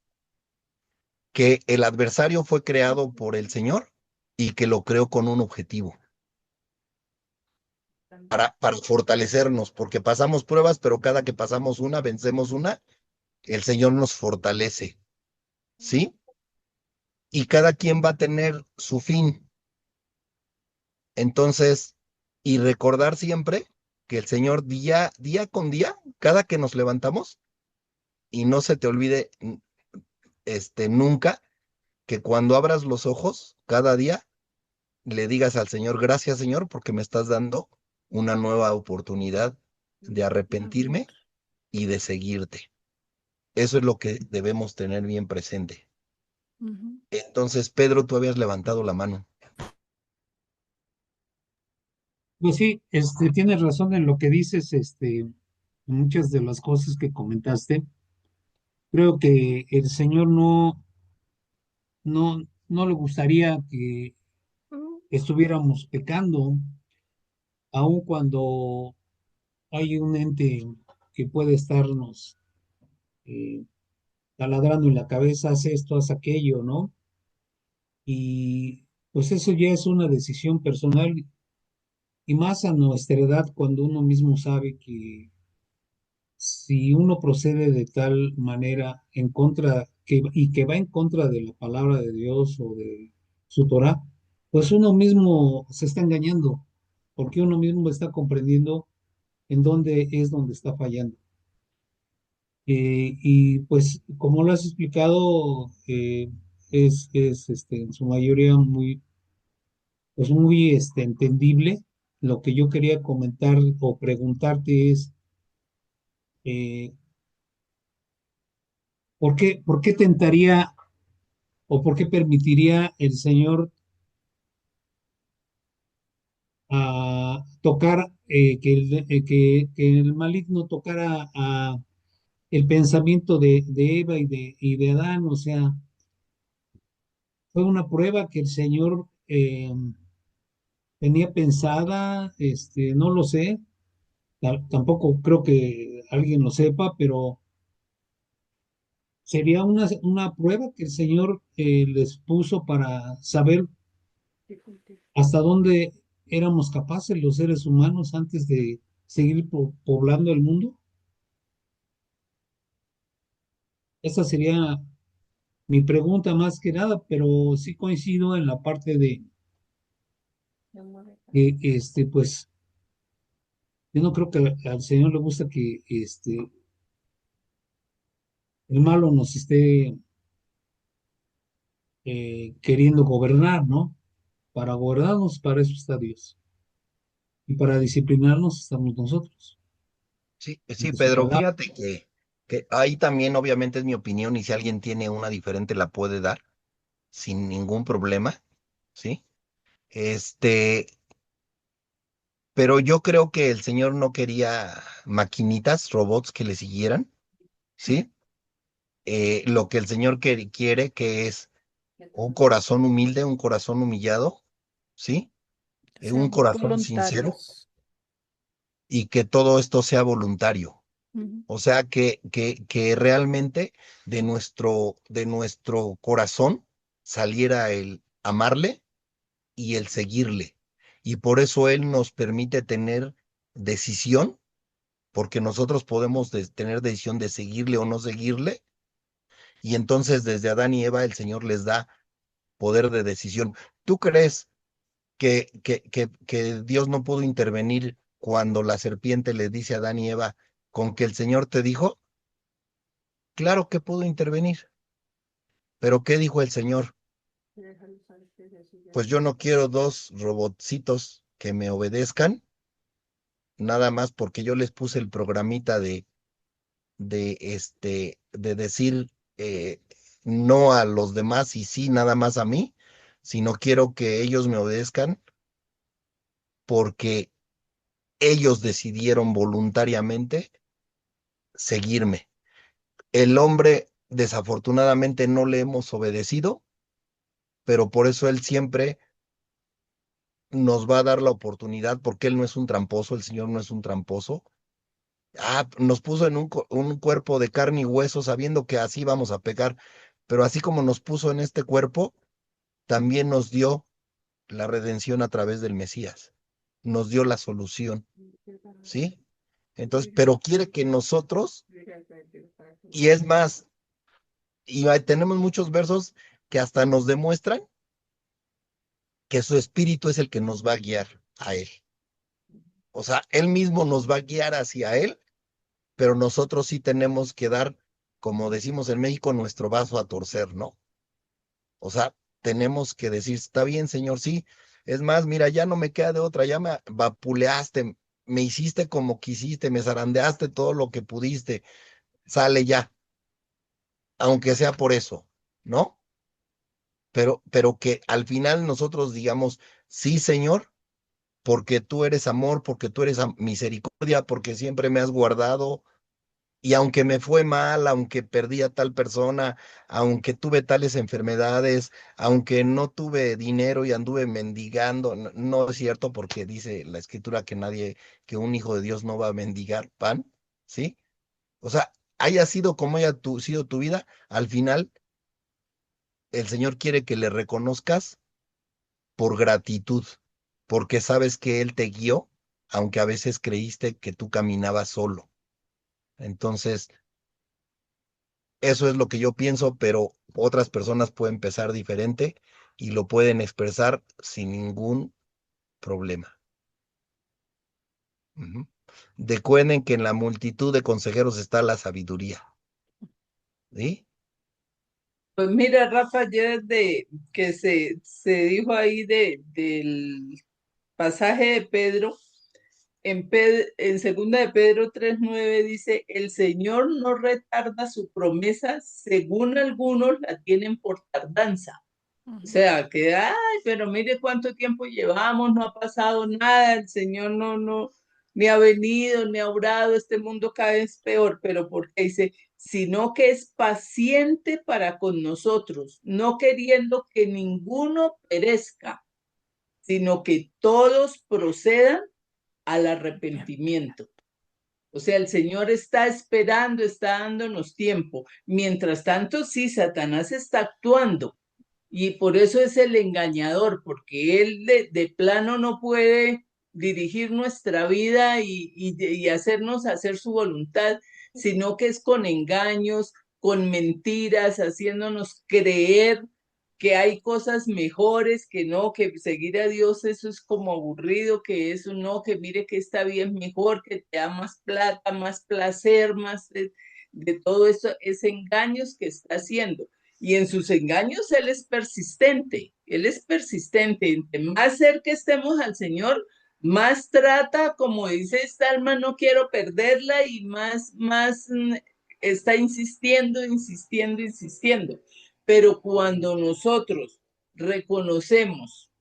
Que el adversario fue creado por el Señor y que lo creó con un objetivo, para fortalecernos, porque pasamos pruebas, pero cada que pasamos una, vencemos una, el Señor nos fortalece, ¿sí? Y cada quien va a tener su fin. Entonces, y recordar siempre que el Señor día con día, cada que nos levantamos, y no se te olvide nunca que cuando abras los ojos cada día le digas al Señor, gracias Señor, porque me estás dando una nueva oportunidad de arrepentirme y de seguirte. Eso es lo que debemos tener bien presente. Ujú. Entonces, Pedro, tú habías levantado la mano. Pues sí, tienes razón en lo que dices, muchas de las cosas que comentaste. Creo que el Señor no le gustaría que estuviéramos pecando, aun cuando hay un ente que puede estarnos eh, taladrando en la cabeza, haz esto, haz aquello, ¿no? Y pues eso ya es una decisión personal y más a nuestra edad cuando uno mismo sabe que si uno procede de tal manera en contra y que va en contra de la palabra de Dios o de su Torah, pues uno mismo se está engañando, porque uno mismo está comprendiendo en dónde es donde está fallando. Y pues como lo has explicado, es en su mayoría muy entendible. Lo que yo quería comentar o preguntarte es, eh, ¿por qué tentaría o por qué permitiría el Señor tocar, que el maligno tocara el pensamiento de Eva y de Adán? O sea, fue una prueba que el Señor tenía pensada, no lo sé, tampoco creo que alguien lo sepa, pero sería una prueba que el Señor les puso para saber hasta dónde éramos capaces los seres humanos antes de seguir poblando el mundo. Esa sería mi pregunta más que nada, pero sí coincido en la parte de que, pues, yo no creo que al Señor le gusta que, el malo nos esté queriendo gobernar, ¿no? Para gobernarnos, para eso está Dios. Y para disciplinarnos estamos nosotros, Sí, sí, ante su Pedro, palabra. fíjate que ahí también obviamente es mi opinión y si alguien tiene una diferente la puede dar sin ningún problema, ¿sí? Este, pero yo creo que el Señor no quería maquinitas, robots que le siguieran, ¿sí? Lo que el Señor quiere, que es un corazón humilde, un corazón humillado, ¿sí? Un Seamos corazón sincero voluntarios. y que todo esto sea voluntario. Ujú. O sea, que realmente de nuestro corazón saliera el amarle y el seguirle. Y por eso Él nos permite tener decisión, porque nosotros podemos tener decisión de seguirle o no seguirle. Y entonces desde Adán y Eva el Señor les da poder de decisión. ¿Tú crees que Dios no pudo intervenir cuando la serpiente le dice a Adán y Eva con que el Señor te dijo? Claro que pudo intervenir, pero ¿qué dijo el Señor? Pues yo no quiero dos robotcitos que me obedezcan, nada más porque yo les puse el programita de decir no a los demás y sí nada más a mí, sino quiero que ellos me obedezcan porque ellos decidieron voluntariamente seguirme. El hombre, desafortunadamente, no le hemos obedecido, pero por eso él siempre nos va a dar la oportunidad, porque él no es un tramposo, el Señor no es un tramposo. Nos puso en un cuerpo de carne y hueso, sabiendo que así vamos a pecar, pero así como nos puso en este cuerpo, también nos dio la redención a través del Mesías, nos dio la solución, ¿sí? Entonces, pero quiere que nosotros, y es más, y tenemos muchos versos que hasta nos demuestran que su espíritu es el que nos va a guiar a él. O sea, él mismo nos va a guiar hacia él, pero nosotros sí tenemos que dar, como decimos en México, nuestro vaso a torcer, ¿no? O sea, tenemos que decir, está bien, Señor, sí. Es más, mira, ya no me queda de otra, ya me vapuleaste, me hiciste como quisiste, me zarandeaste todo lo que pudiste, sale ya, aunque sea por eso, ¿no? Pero que al final nosotros digamos, sí, Señor, porque tú eres amor, porque tú eres misericordia, porque siempre me has guardado. Y aunque me fue mal, aunque perdí a tal persona, aunque tuve tales enfermedades, aunque no tuve dinero y anduve mendigando, no, no es cierto porque dice la escritura que nadie, que un hijo de Dios no va a mendigar pan, ¿sí? O sea, haya sido como haya sido tu vida, al final el Señor quiere que le reconozcas por gratitud, porque sabes que Él te guió, aunque a veces creíste que tú caminabas solo. Entonces, eso es lo que yo pienso, pero otras personas pueden pensar diferente y lo pueden expresar sin ningún problema. Ujú. Recuerden que en la multitud de consejeros está la sabiduría. ¿Sí? Pues mira, Rafa, ya desde que se dijo ahí del pasaje de Pedro, en segunda de Pedro 3:9 dice, el Señor no retarda su promesa, según algunos la tienen por tardanza. O Ujú. sea, que, ay, pero mire cuánto tiempo llevamos, no ha pasado nada, el Señor no, ni ha venido, ni ha obrado, este mundo cada vez peor, pero porque dice, sino que es paciente para con nosotros, no queriendo que ninguno perezca, sino que todos procedan al arrepentimiento. O sea, el Señor está esperando, está dándonos tiempo. Mientras tanto, sí, Satanás está actuando y por eso es el engañador, porque él de plano no puede dirigir nuestra vida y hacernos hacer su voluntad, sino que es con engaños, con mentiras, haciéndonos creer que hay cosas mejores, que no, que seguir a Dios eso es como aburrido, que eso no, que mire que esta vida es mejor, que te da más plata, más placer, más de todo eso, es engaños que está haciendo. Y en sus engaños él es persistente, él es persistente. Entre más cerca estemos al Señor, más trata, como dice esta alma, no quiero perderla, y más está insistiendo, insistiendo, insistiendo. Pero cuando nosotros reconocemos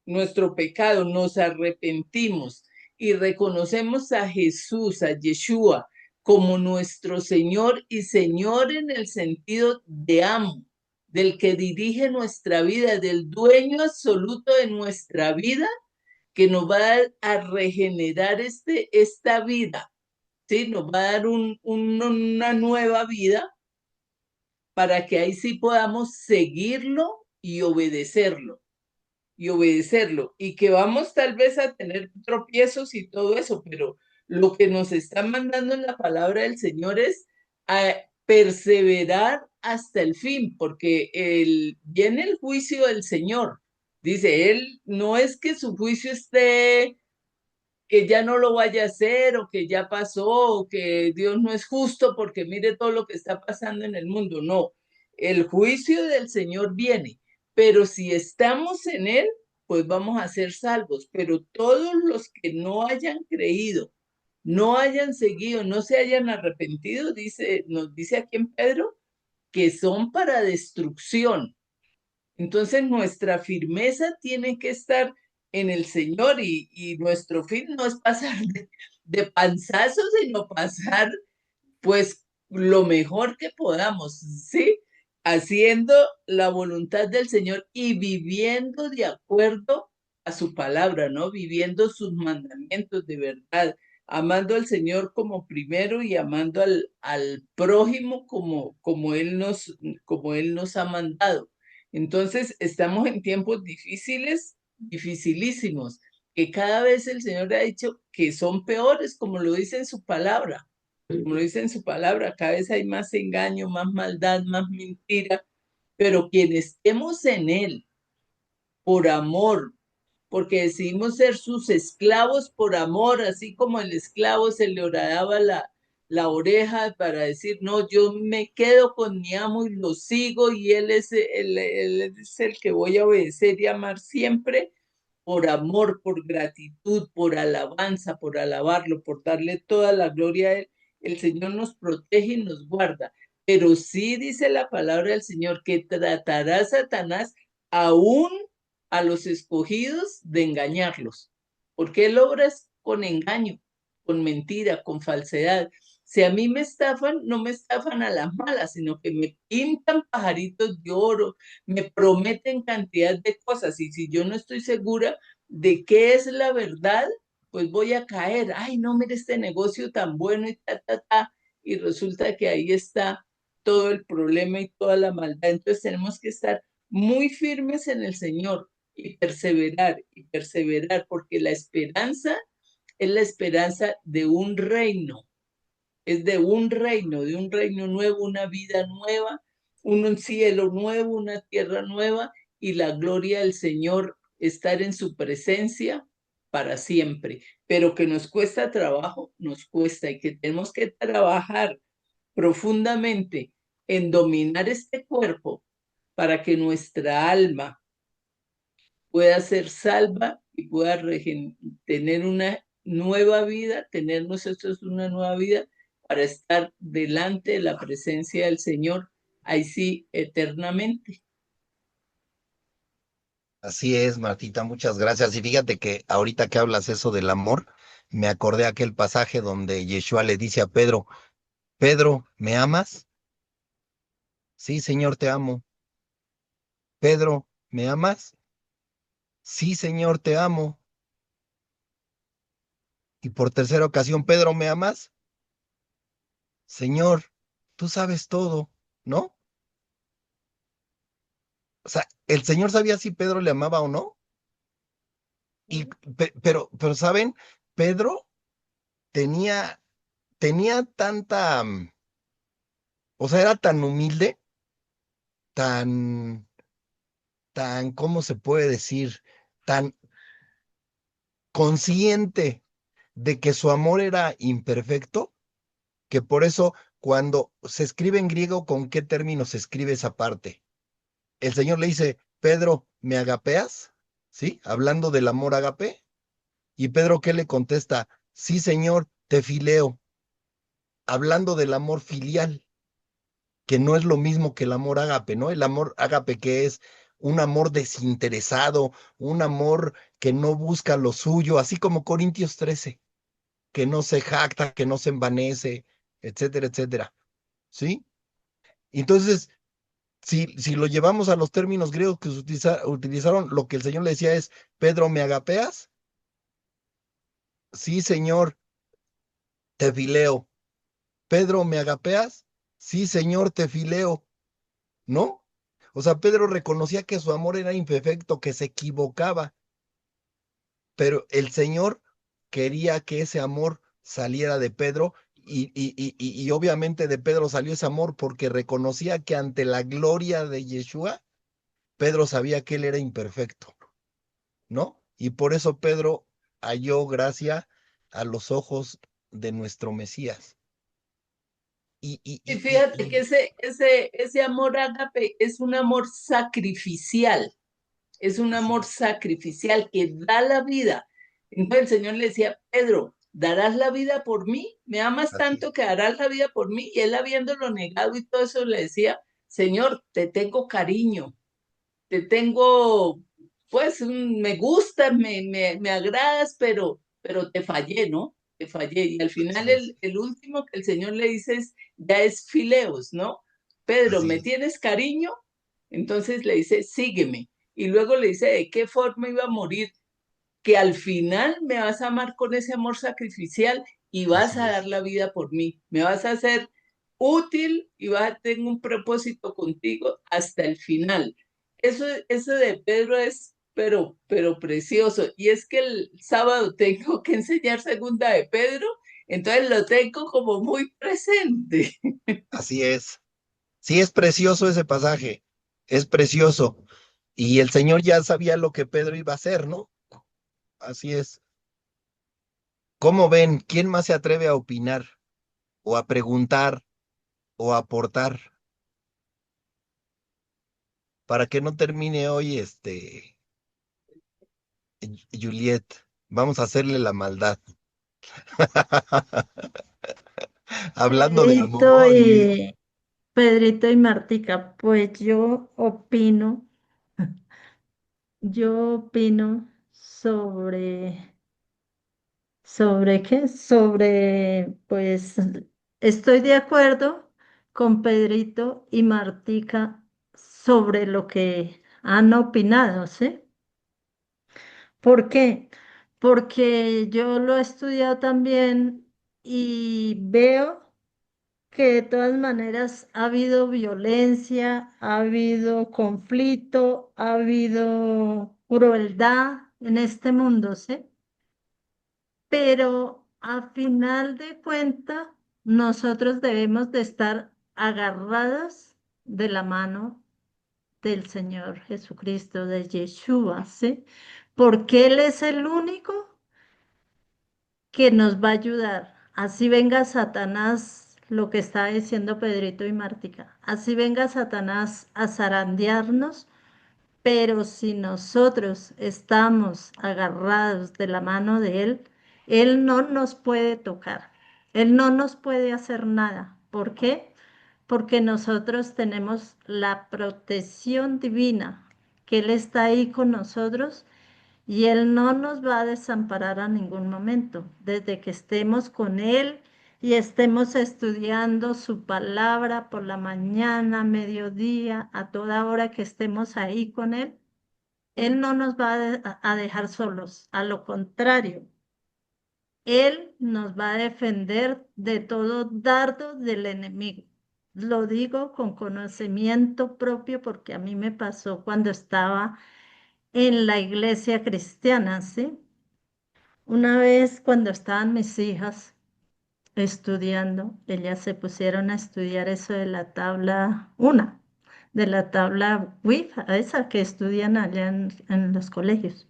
nuestro pecado, nos arrepentimos y reconocemos a Jesús, a Yeshua, como nuestro Señor, y Señor en el sentido de amo, del que dirige nuestra vida, del dueño absoluto de nuestra vida, que nos va a regenerar esta vida, ¿sí? Nos va a dar una nueva vida, para que ahí sí podamos seguirlo y obedecerlo. Y que vamos tal vez a tener tropiezos y todo eso, pero lo que nos está mandando en la palabra del Señor es a perseverar hasta el fin, porque viene el juicio del Señor. Dice, él no es que su juicio esté, que ya no lo vaya a hacer, o que ya pasó, o que Dios no es justo porque mire todo lo que está pasando en el mundo. No, el juicio del Señor viene, pero si estamos en él, pues vamos a ser salvos. Pero todos los que no hayan creído, no hayan seguido, no se hayan arrepentido, nos dice aquí en Pedro, que son para destrucción. Entonces nuestra firmeza tiene que estar en el Señor, y nuestro fin no es pasar de panzazos, sino pasar pues lo mejor que podamos, ¿sí? Haciendo la voluntad del Señor y viviendo de acuerdo a su palabra, ¿no? Viviendo sus mandamientos de verdad, amando al Señor como primero, y amando al prójimo como Él nos ha mandado. Entonces, estamos en tiempos difíciles, dificilísimos, que cada vez el Señor ha dicho que son peores, como lo dice en su palabra. Como lo dice en su palabra, cada vez hay más engaño, más maldad, más mentira, pero quienes estemos en Él por amor, porque decidimos ser sus esclavos por amor, así como el esclavo se le horadaba la oreja para decir, no, yo me quedo con mi amo y lo sigo, y él es el que voy a obedecer y amar siempre, por amor, por gratitud, por alabanza, por alabarlo, por darle toda la gloria a él. El Señor nos protege y nos guarda. Pero sí dice la palabra del Señor que tratará Satanás aún a los escogidos de engañarlos, porque él obra con engaño, con mentira, con falsedad. Si a mí me estafan, no me estafan a las malas, sino que me pintan pajaritos de oro, me prometen cantidad de cosas, y si yo no estoy segura de qué es la verdad, pues voy a caer. Ay, no, mire este negocio tan bueno y y resulta que ahí está todo el problema y toda la maldad. Entonces tenemos que estar muy firmes en el Señor y perseverar, porque la esperanza es la esperanza de un reino, es de un reino nuevo, una vida nueva, un cielo nuevo, una tierra nueva, y la gloria del Señor, estar en su presencia para siempre. Pero que nos cuesta trabajo, nos cuesta, y que tenemos que trabajar profundamente en dominar este cuerpo, para que nuestra alma pueda ser salva y pueda tener una nueva vida, tener nosotros una nueva vida, para estar delante de la presencia del Señor, ahí sí, eternamente. Así es, Martita, muchas gracias. Y fíjate que ahorita que hablas eso del amor, me acordé aquel pasaje donde Yeshua le dice a Pedro, Pedro, ¿me amas? Sí, Señor, te amo. Pedro, ¿me amas? Sí, Señor, te amo. Y por tercera ocasión, Pedro, ¿me amas? Señor, tú sabes todo, ¿no? O sea, el Señor sabía si Pedro le amaba o no. Y, pero, ¿saben? Pedro tenía, tenía tanta, O sea, era tan humilde, tan, ¿cómo se puede decir? Tan consciente de que su amor era imperfecto, que por eso cuando se escribe en griego, ¿con qué término se escribe esa parte? El Señor le dice, Pedro, ¿me agapeas? ¿Sí? Hablando del amor agape. Y Pedro, ¿qué le contesta? Sí, Señor, te fileo. Hablando del amor filial, que no es lo mismo que el amor ágape, ¿no? El amor ágape que es un amor desinteresado, un amor que no busca lo suyo, así como Corintios 13, que no se jacta, que no se envanece, etcétera, etcétera. ¿Sí? Entonces, si lo llevamos a los términos griegos que se utilizaron, lo que el Señor le decía es, Pedro, ¿me agapeas? Sí, Señor, te fileo. Pedro, ¿me agapeas? Sí, Señor, te fileo. ¿No? O sea, Pedro reconocía que su amor era imperfecto, que se equivocaba, pero el Señor quería que ese amor saliera de Pedro y obviamente de Pedro salió ese amor porque reconocía que ante la gloria de Yeshua, Pedro sabía que él era imperfecto, ¿no? Y por eso Pedro halló gracia a los ojos de nuestro Mesías. Y, y, Y y, y, fíjate que y- ese amor ágape es un amor sacrificial, es un así amor es, sacrificial que da la vida. Entonces el Señor le decía, Pedro, ¿darás la vida por mí? ¿Me amas así tanto es, que darás la vida por mí? Y él habiéndolo negado y todo eso le decía, Señor, te tengo cariño, te tengo, pues, me gustas, me agradas, pero te fallé, ¿no? Te fallé. Y al final así es, el último que el Señor le dice es, ya es fileos, ¿no? Pedro, así ¿me es, tienes cariño? Entonces le dice, sígueme. Y luego le dice, ¿de qué forma iba a morir? Que al final me vas a amar con ese amor sacrificial y vas así a dar es, la vida por mí. Me vas a hacer útil y vas a tener un propósito contigo hasta el final. Eso de Pedro es, pero precioso. Y es que el sábado tengo que enseñar segunda de Pedro, entonces lo tengo como muy presente. así es. Sí, es precioso ese pasaje, es precioso. Y el Señor ya sabía lo que Pedro iba a hacer, ¿no? Así es. ¿Cómo ven? ¿Quién más se atreve a opinar o a preguntar o a aportar para que no termine hoy Juliet? Vamos a hacerle la maldad. Hablando de Pedrito amor y y Pedrito y Martica, pues yo opino sobre qué, pues estoy de acuerdo con Pedrito y Martica sobre lo que han opinado, ¿sí? ¿Por qué? Porque yo lo he estudiado también y veo que de todas maneras ha habido violencia, ha habido conflicto, ha habido crueldad en este mundo, ¿sí? Pero a final de cuentas, nosotros debemos de estar agarrados de la mano del Señor Jesucristo, de Yeshua, ¿sí? Porque Él es el único que nos va a ayudar. Así venga Satanás, lo que está diciendo Pedrito y Mártica, así venga Satanás a zarandearnos, pero si nosotros estamos agarrados de la mano de Él, Él no nos puede tocar, Él no nos puede hacer nada. ¿Por qué? Porque nosotros tenemos la protección divina, que Él está ahí con nosotros y Él no nos va a desamparar a ningún momento, desde que estemos con Él y estemos estudiando su palabra por la mañana, mediodía, a toda hora que estemos ahí con Él. Él no nos va a dejar solos, a lo contrario, Él nos va a defender de todo dardo del enemigo. Lo digo con conocimiento propio porque a mí me pasó cuando estaba en la iglesia cristiana, ¿sí? Una vez cuando estaban mis hijas, estudiando, ellas se pusieron a estudiar eso de la tabla, una, de la tabla WIF, esa que estudian allá en los colegios.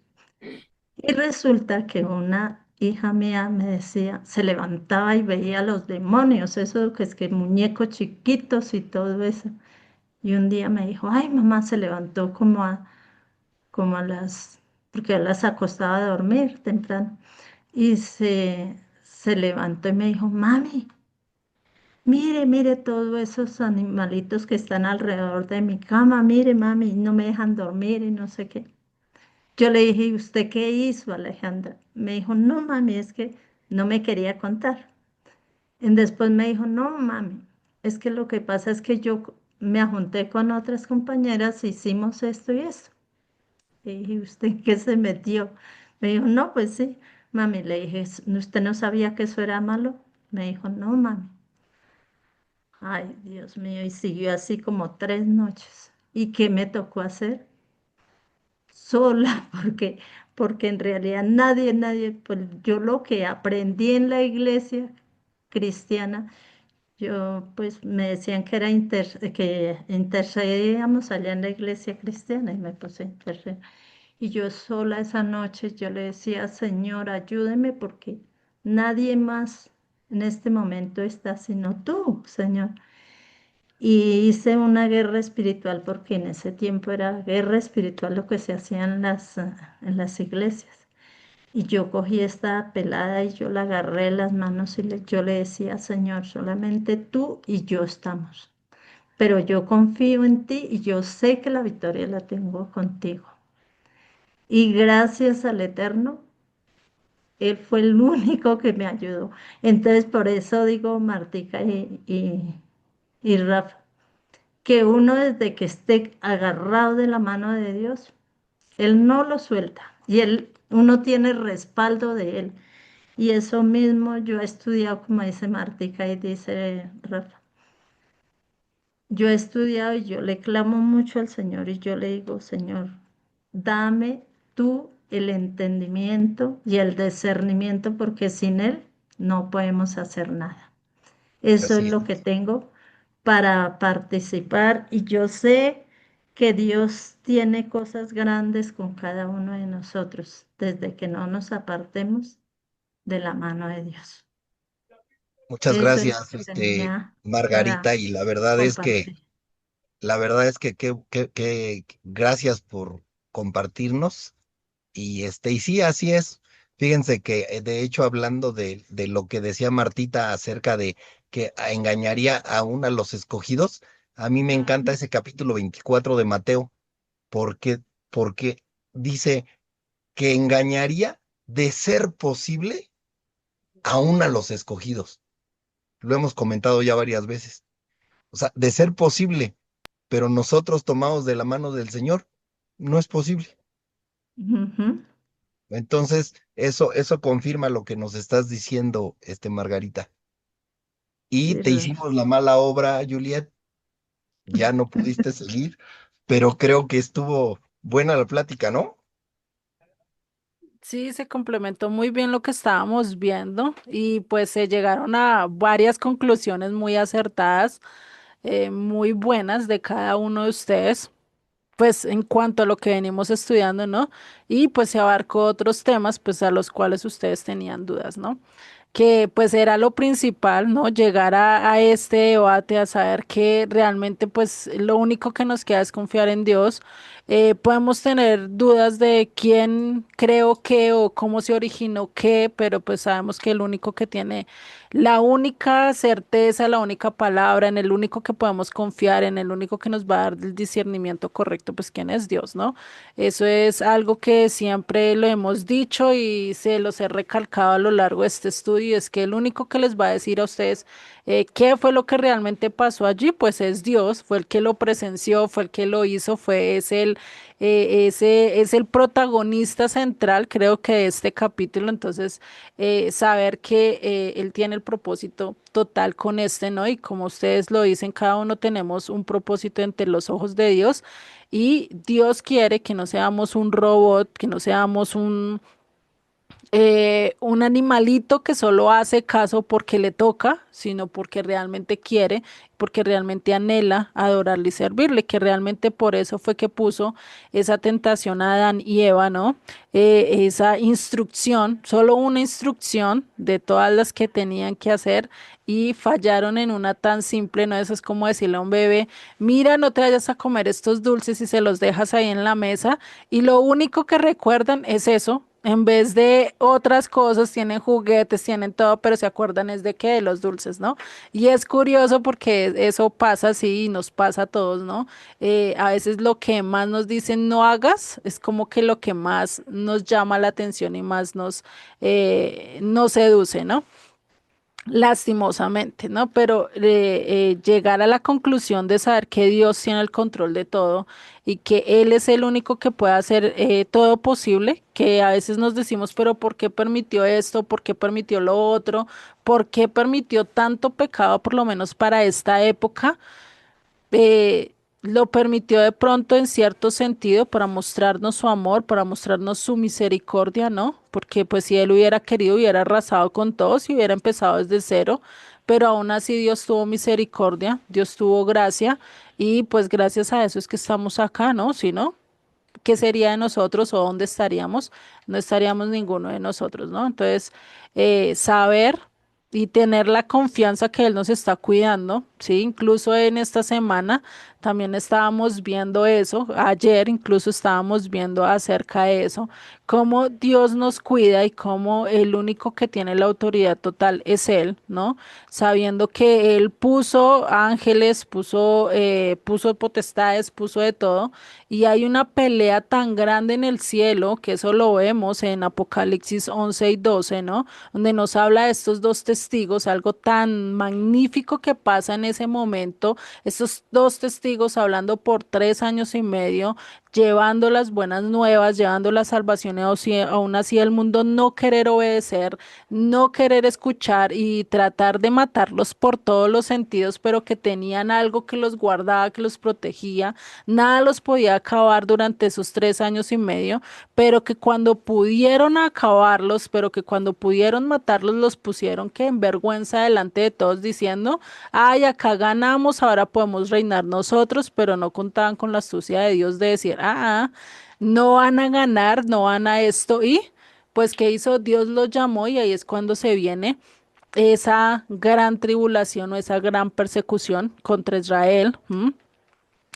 Y resulta que una hija mía me decía, se levantaba y veía los demonios, eso que es que muñecos chiquitos y todo eso. Y un día me dijo, ay, mamá se levantó como a las, porque yo las acostaba a dormir temprano. Y se levantó y me dijo, mami, mire, mire todos esos animalitos que están alrededor de mi cama, mire, mami, no me dejan dormir y no sé qué. Yo le dije, ¿y usted qué hizo, Alejandra? Me dijo, no, mami, es que no me quería contar. Y después me dijo, no, mami, es que lo que pasa es que yo me junté con otras compañeras, hicimos esto y eso. Le dije, ¿usted en qué se metió? Me dijo, no, pues sí, mami. Le dije, ¿usted no sabía que eso era malo? Me dijo, no, mami. Ay, Dios mío, y siguió así como 3 noches. ¿Y qué me tocó hacer? Sola, porque en realidad nadie, pues yo lo que aprendí en la iglesia cristiana, yo pues me decían que que intercedíamos allá en la iglesia cristiana y me puse a interceder. Y yo sola esa noche, yo le decía, Señor, ayúdeme porque nadie más en este momento está sino tú, Señor. Y hice una guerra espiritual porque en ese tiempo era guerra espiritual lo que se hacía en las iglesias. Y yo cogí esta pelada y yo la agarré en las manos y yo le decía, Señor, solamente tú y yo estamos. Pero yo confío en ti y yo sé que la victoria la tengo contigo. Y gracias al Eterno, Él fue el único que me ayudó. Entonces, por eso digo, Martica y Rafa, que uno desde que esté agarrado de la mano de Dios, Él no lo suelta y uno tiene respaldo de Él. Y eso mismo yo he estudiado, como dice Martica y dice Rafa. Yo he estudiado y yo le clamo mucho al Señor y yo le digo, Señor, dame tú el entendimiento y el discernimiento porque sin Él no podemos hacer nada. Eso es Así lo que es. tengo para participar y yo sé que Dios tiene cosas grandes con cada uno de nosotros desde que no nos apartemos de la mano de Dios. Muchas Eso es lo gracias, que tenía Margarita, para y compartir. la verdad es que, gracias por compartirnos. Y sí, así es. Fíjense que de hecho, hablando de lo que decía Martita acerca de que engañaría aún a los escogidos, a mí me encanta Ujú, ese capítulo 24 de Mateo, porque, porque dice que engañaría de ser posible aún a los escogidos. Lo hemos comentado ya varias veces. O sea, de ser posible, pero nosotros tomados de la mano del Señor, no es posible. ujú. Entonces, eso confirma lo que nos estás diciendo, Margarita. Y Sí, te hicimos la mala obra, Juliet, ya no pudiste seguir, pero creo que estuvo buena la plática, ¿no? Sí, se complementó muy bien lo que estábamos viendo y pues se llegaron a varias conclusiones muy acertadas, muy buenas de cada uno de ustedes. Pues en cuanto a lo que venimos estudiando, ¿no? Y pues se abarcó otros temas, pues a los cuales ustedes tenían dudas, ¿no? Que pues era lo principal, ¿no? Llegar a este debate, a saber que realmente pues lo único que nos queda es confiar en Dios. Podemos tener dudas de quién creó qué o cómo se originó qué, pero pues sabemos que el único que tiene la única certeza, la única palabra, en el único que podemos confiar, en el único que nos va a dar el discernimiento correcto, pues quién es Dios, ¿no? Eso es algo que siempre lo hemos dicho y se los he recalcado a lo largo de este estudio, es que el único que les va a decir a ustedes qué fue lo que realmente pasó allí, pues es Dios, fue el que lo presenció, fue el que lo hizo, ese es el protagonista central, creo que de este capítulo, entonces saber que Él tiene el propósito total con este, ¿no? Y como ustedes lo dicen, cada uno tenemos un propósito entre los ojos de Dios y Dios quiere que no seamos un robot, que no seamos un animalito que solo hace caso porque le toca, sino porque realmente quiere, porque realmente anhela adorarle y servirle, que realmente por eso fue que puso esa tentación a Adán y Eva, ¿no? Esa instrucción, solo una instrucción de todas las que tenían que hacer y fallaron en una tan simple, ¿no? Eso es como decirle a un bebé, mira, no te vayas a comer estos dulces y se los dejas ahí en la mesa y lo único que recuerdan es eso. En vez de otras cosas, tienen juguetes, tienen todo, pero se acuerdan es de qué, de los dulces, ¿no? Y es curioso porque eso pasa así y nos pasa a todos, ¿no? A veces lo que más nos dicen no hagas es como que lo que más nos llama la atención y más nos seduce, ¿no? Lastimosamente, ¿no? Pero llegar a la conclusión de saber que Dios tiene el control de todo y que Él es el único que puede hacer todo posible, que a veces nos decimos, pero ¿por qué permitió esto? ¿Por qué permitió lo otro? ¿Por qué permitió tanto pecado, por lo menos para esta época? Lo permitió de pronto en cierto sentido para mostrarnos su amor, para mostrarnos su misericordia, ¿no? Porque pues si él hubiera querido, hubiera arrasado con todos y hubiera empezado desde cero, pero aún así Dios tuvo misericordia, Dios tuvo gracia y pues gracias a eso es que estamos acá, ¿no? Si no, ¿qué sería de nosotros o dónde estaríamos? No estaríamos ninguno de nosotros, ¿no? Entonces, saber y tener la confianza que Él nos está cuidando, ¿sí? Incluso en esta semana también estábamos viendo eso, ayer incluso estábamos viendo acerca de eso, cómo Dios nos cuida y cómo el único que tiene la autoridad total es Él, ¿no? Sabiendo que Él puso ángeles, puso potestades, puso de todo y hay una pelea tan grande en el cielo, que eso lo vemos en Apocalipsis 11 y 12, ¿no? Donde nos habla de estos dos testigos, algo tan magnífico que pasa en ese momento, estos dos testigos hablando por 3 años y medio, llevando las buenas nuevas, llevando la salvación, y aún así el mundo no querer obedecer, no querer escuchar y tratar de matarlos por todos los sentidos, pero que tenían algo que los guardaba, que los protegía. Nada los podía acabar durante esos 3 años y medio, pero que cuando pudieron acabarlos, pero que cuando pudieron matarlos, los pusieron que en vergüenza delante de todos diciendo, ay, acá ganamos, ahora podemos reinar nosotros, pero no contaban con la astucia de Dios de decir, no van a ganar, no van a esto, y pues, ¿qué hizo? Dios los llamó y ahí es cuando se viene esa gran tribulación o esa gran persecución contra Israel. ¿M?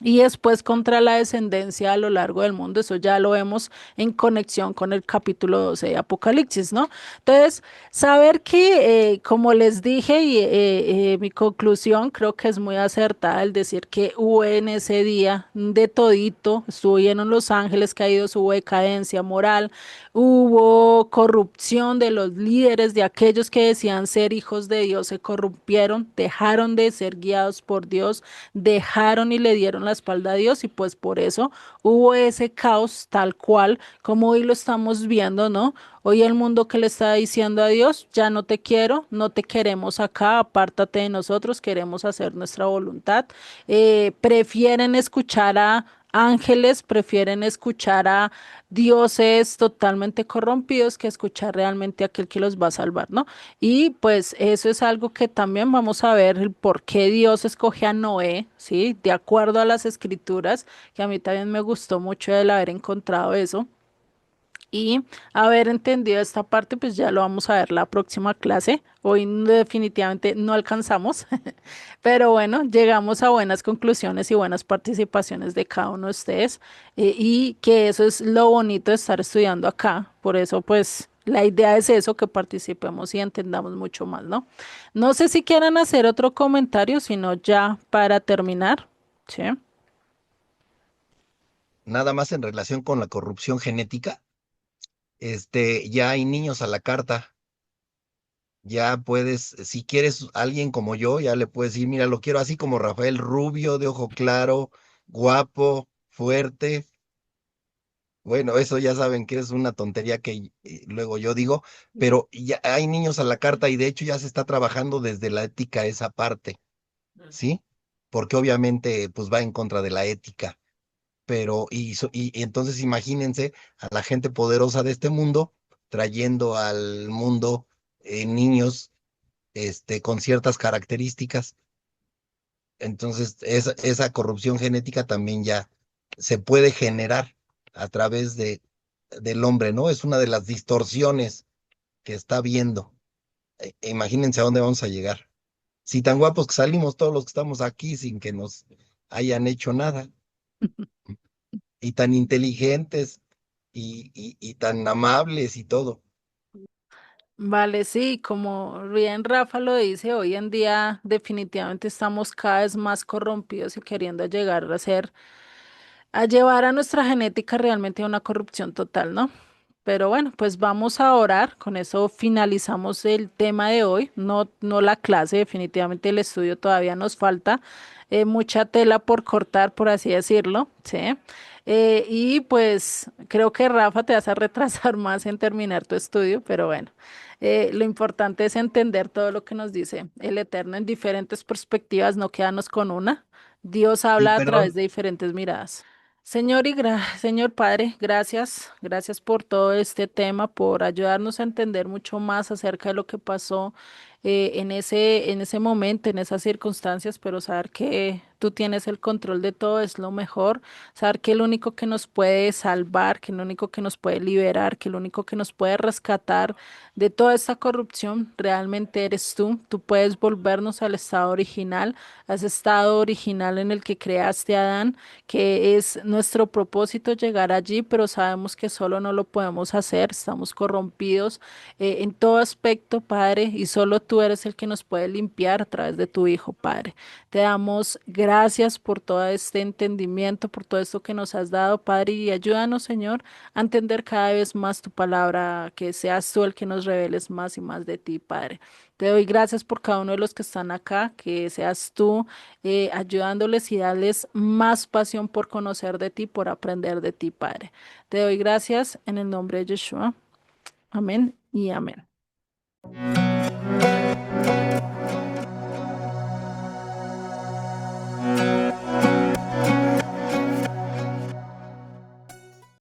Y después contra la descendencia a lo largo del mundo, eso ya lo vemos en conexión con el capítulo 12 de Apocalipsis, ¿no? Entonces, saber que, como les dije, y mi conclusión creo que es muy acertada el decir que hubo en ese día de todito, estuvieron los ángeles caídos, hubo decadencia moral, hubo corrupción de los líderes, de aquellos que decían ser hijos de Dios, se corrompieron, dejaron de ser guiados por Dios, dejaron y le dieron la espalda a Dios y pues por eso hubo ese caos tal cual como hoy lo estamos viendo, ¿no? Hoy el mundo que le está diciendo a Dios, ya no te quiero, no te queremos acá, apártate de nosotros, queremos hacer nuestra voluntad. Prefieren escuchar a ángeles, prefieren escuchar a dioses totalmente corrompidos que escuchar realmente a aquel que los va a salvar, ¿no? Y pues eso es algo que también vamos a ver el por qué Dios escoge a Noé, ¿sí? De acuerdo a las escrituras, que a mí también me gustó mucho el haber encontrado eso. Y haber entendido esta parte, pues ya lo vamos a ver la próxima clase. Hoy definitivamente no alcanzamos, pero bueno, llegamos a buenas conclusiones y buenas participaciones de cada uno de ustedes. Y que eso es lo bonito de estar estudiando acá. Por eso, pues, la idea es eso, que participemos y entendamos mucho más, ¿no? No sé si quieran hacer otro comentario, sino ya para terminar. Sí. Nada más en relación con la corrupción genética, ya hay niños a la carta. Ya puedes, si quieres alguien como yo, ya le puedes decir, mira, lo quiero así como Rafael, rubio, de ojo claro, guapo, fuerte. Bueno, eso ya saben que es una tontería que luego yo digo, pero ya hay niños a la carta y de hecho ya se está trabajando desde la ética esa parte, ¿sí? Porque obviamente pues va en contra de la ética, pero y entonces imagínense a la gente poderosa de este mundo trayendo al mundo niños con ciertas características. Entonces, esa corrupción genética también ya se puede generar a través del hombre, ¿no? Es una de las distorsiones que está viendo. Imagínense a dónde vamos a llegar. Si tan guapos que salimos todos los que estamos aquí sin que nos hayan hecho nada, y tan inteligentes y tan amables y todo. Vale, sí, como bien Rafa lo dice, hoy en día definitivamente estamos cada vez más corrompidos y queriendo llegar a llevar a nuestra genética realmente a una corrupción total, ¿no? Pero bueno, pues vamos a orar. Con eso finalizamos el tema de hoy. No la clase, definitivamente el estudio todavía nos falta mucha tela por cortar, por así decirlo, ¿sí? Y pues creo que Rafa te vas a retrasar más en terminar tu estudio, pero bueno, lo importante es entender todo lo que nos dice el Eterno en diferentes perspectivas, no quedarnos con una. Dios Y habla a través perdón, de diferentes miradas. Señor Padre, gracias por todo este tema, por ayudarnos a entender mucho más acerca de lo que pasó en ese momento, en esas circunstancias, pero saber que tú tienes el control de todo es lo mejor, saber que el único que nos puede salvar, que el único que nos puede liberar, que el único que nos puede rescatar de toda esta corrupción realmente eres tú. Tú puedes volvernos al estado original, a ese estado original en el que creaste a Adán, que es nuestro propósito llegar allí, pero sabemos que solo no lo podemos hacer, estamos corrompidos en todo aspecto, Padre, y solo tú eres el que nos puede limpiar a través de tu Hijo, Padre. Te damos gracias por todo este entendimiento, por todo esto que nos has dado, Padre, y ayúdanos, Señor, a entender cada vez más tu palabra, que seas tú el que nos reveles más y más de ti, Padre. Te doy gracias por cada uno de los que están acá, que seas tú ayudándoles y darles más pasión por conocer de ti, por aprender de ti, Padre. Te doy gracias en el nombre de Yeshua. Amén y amén.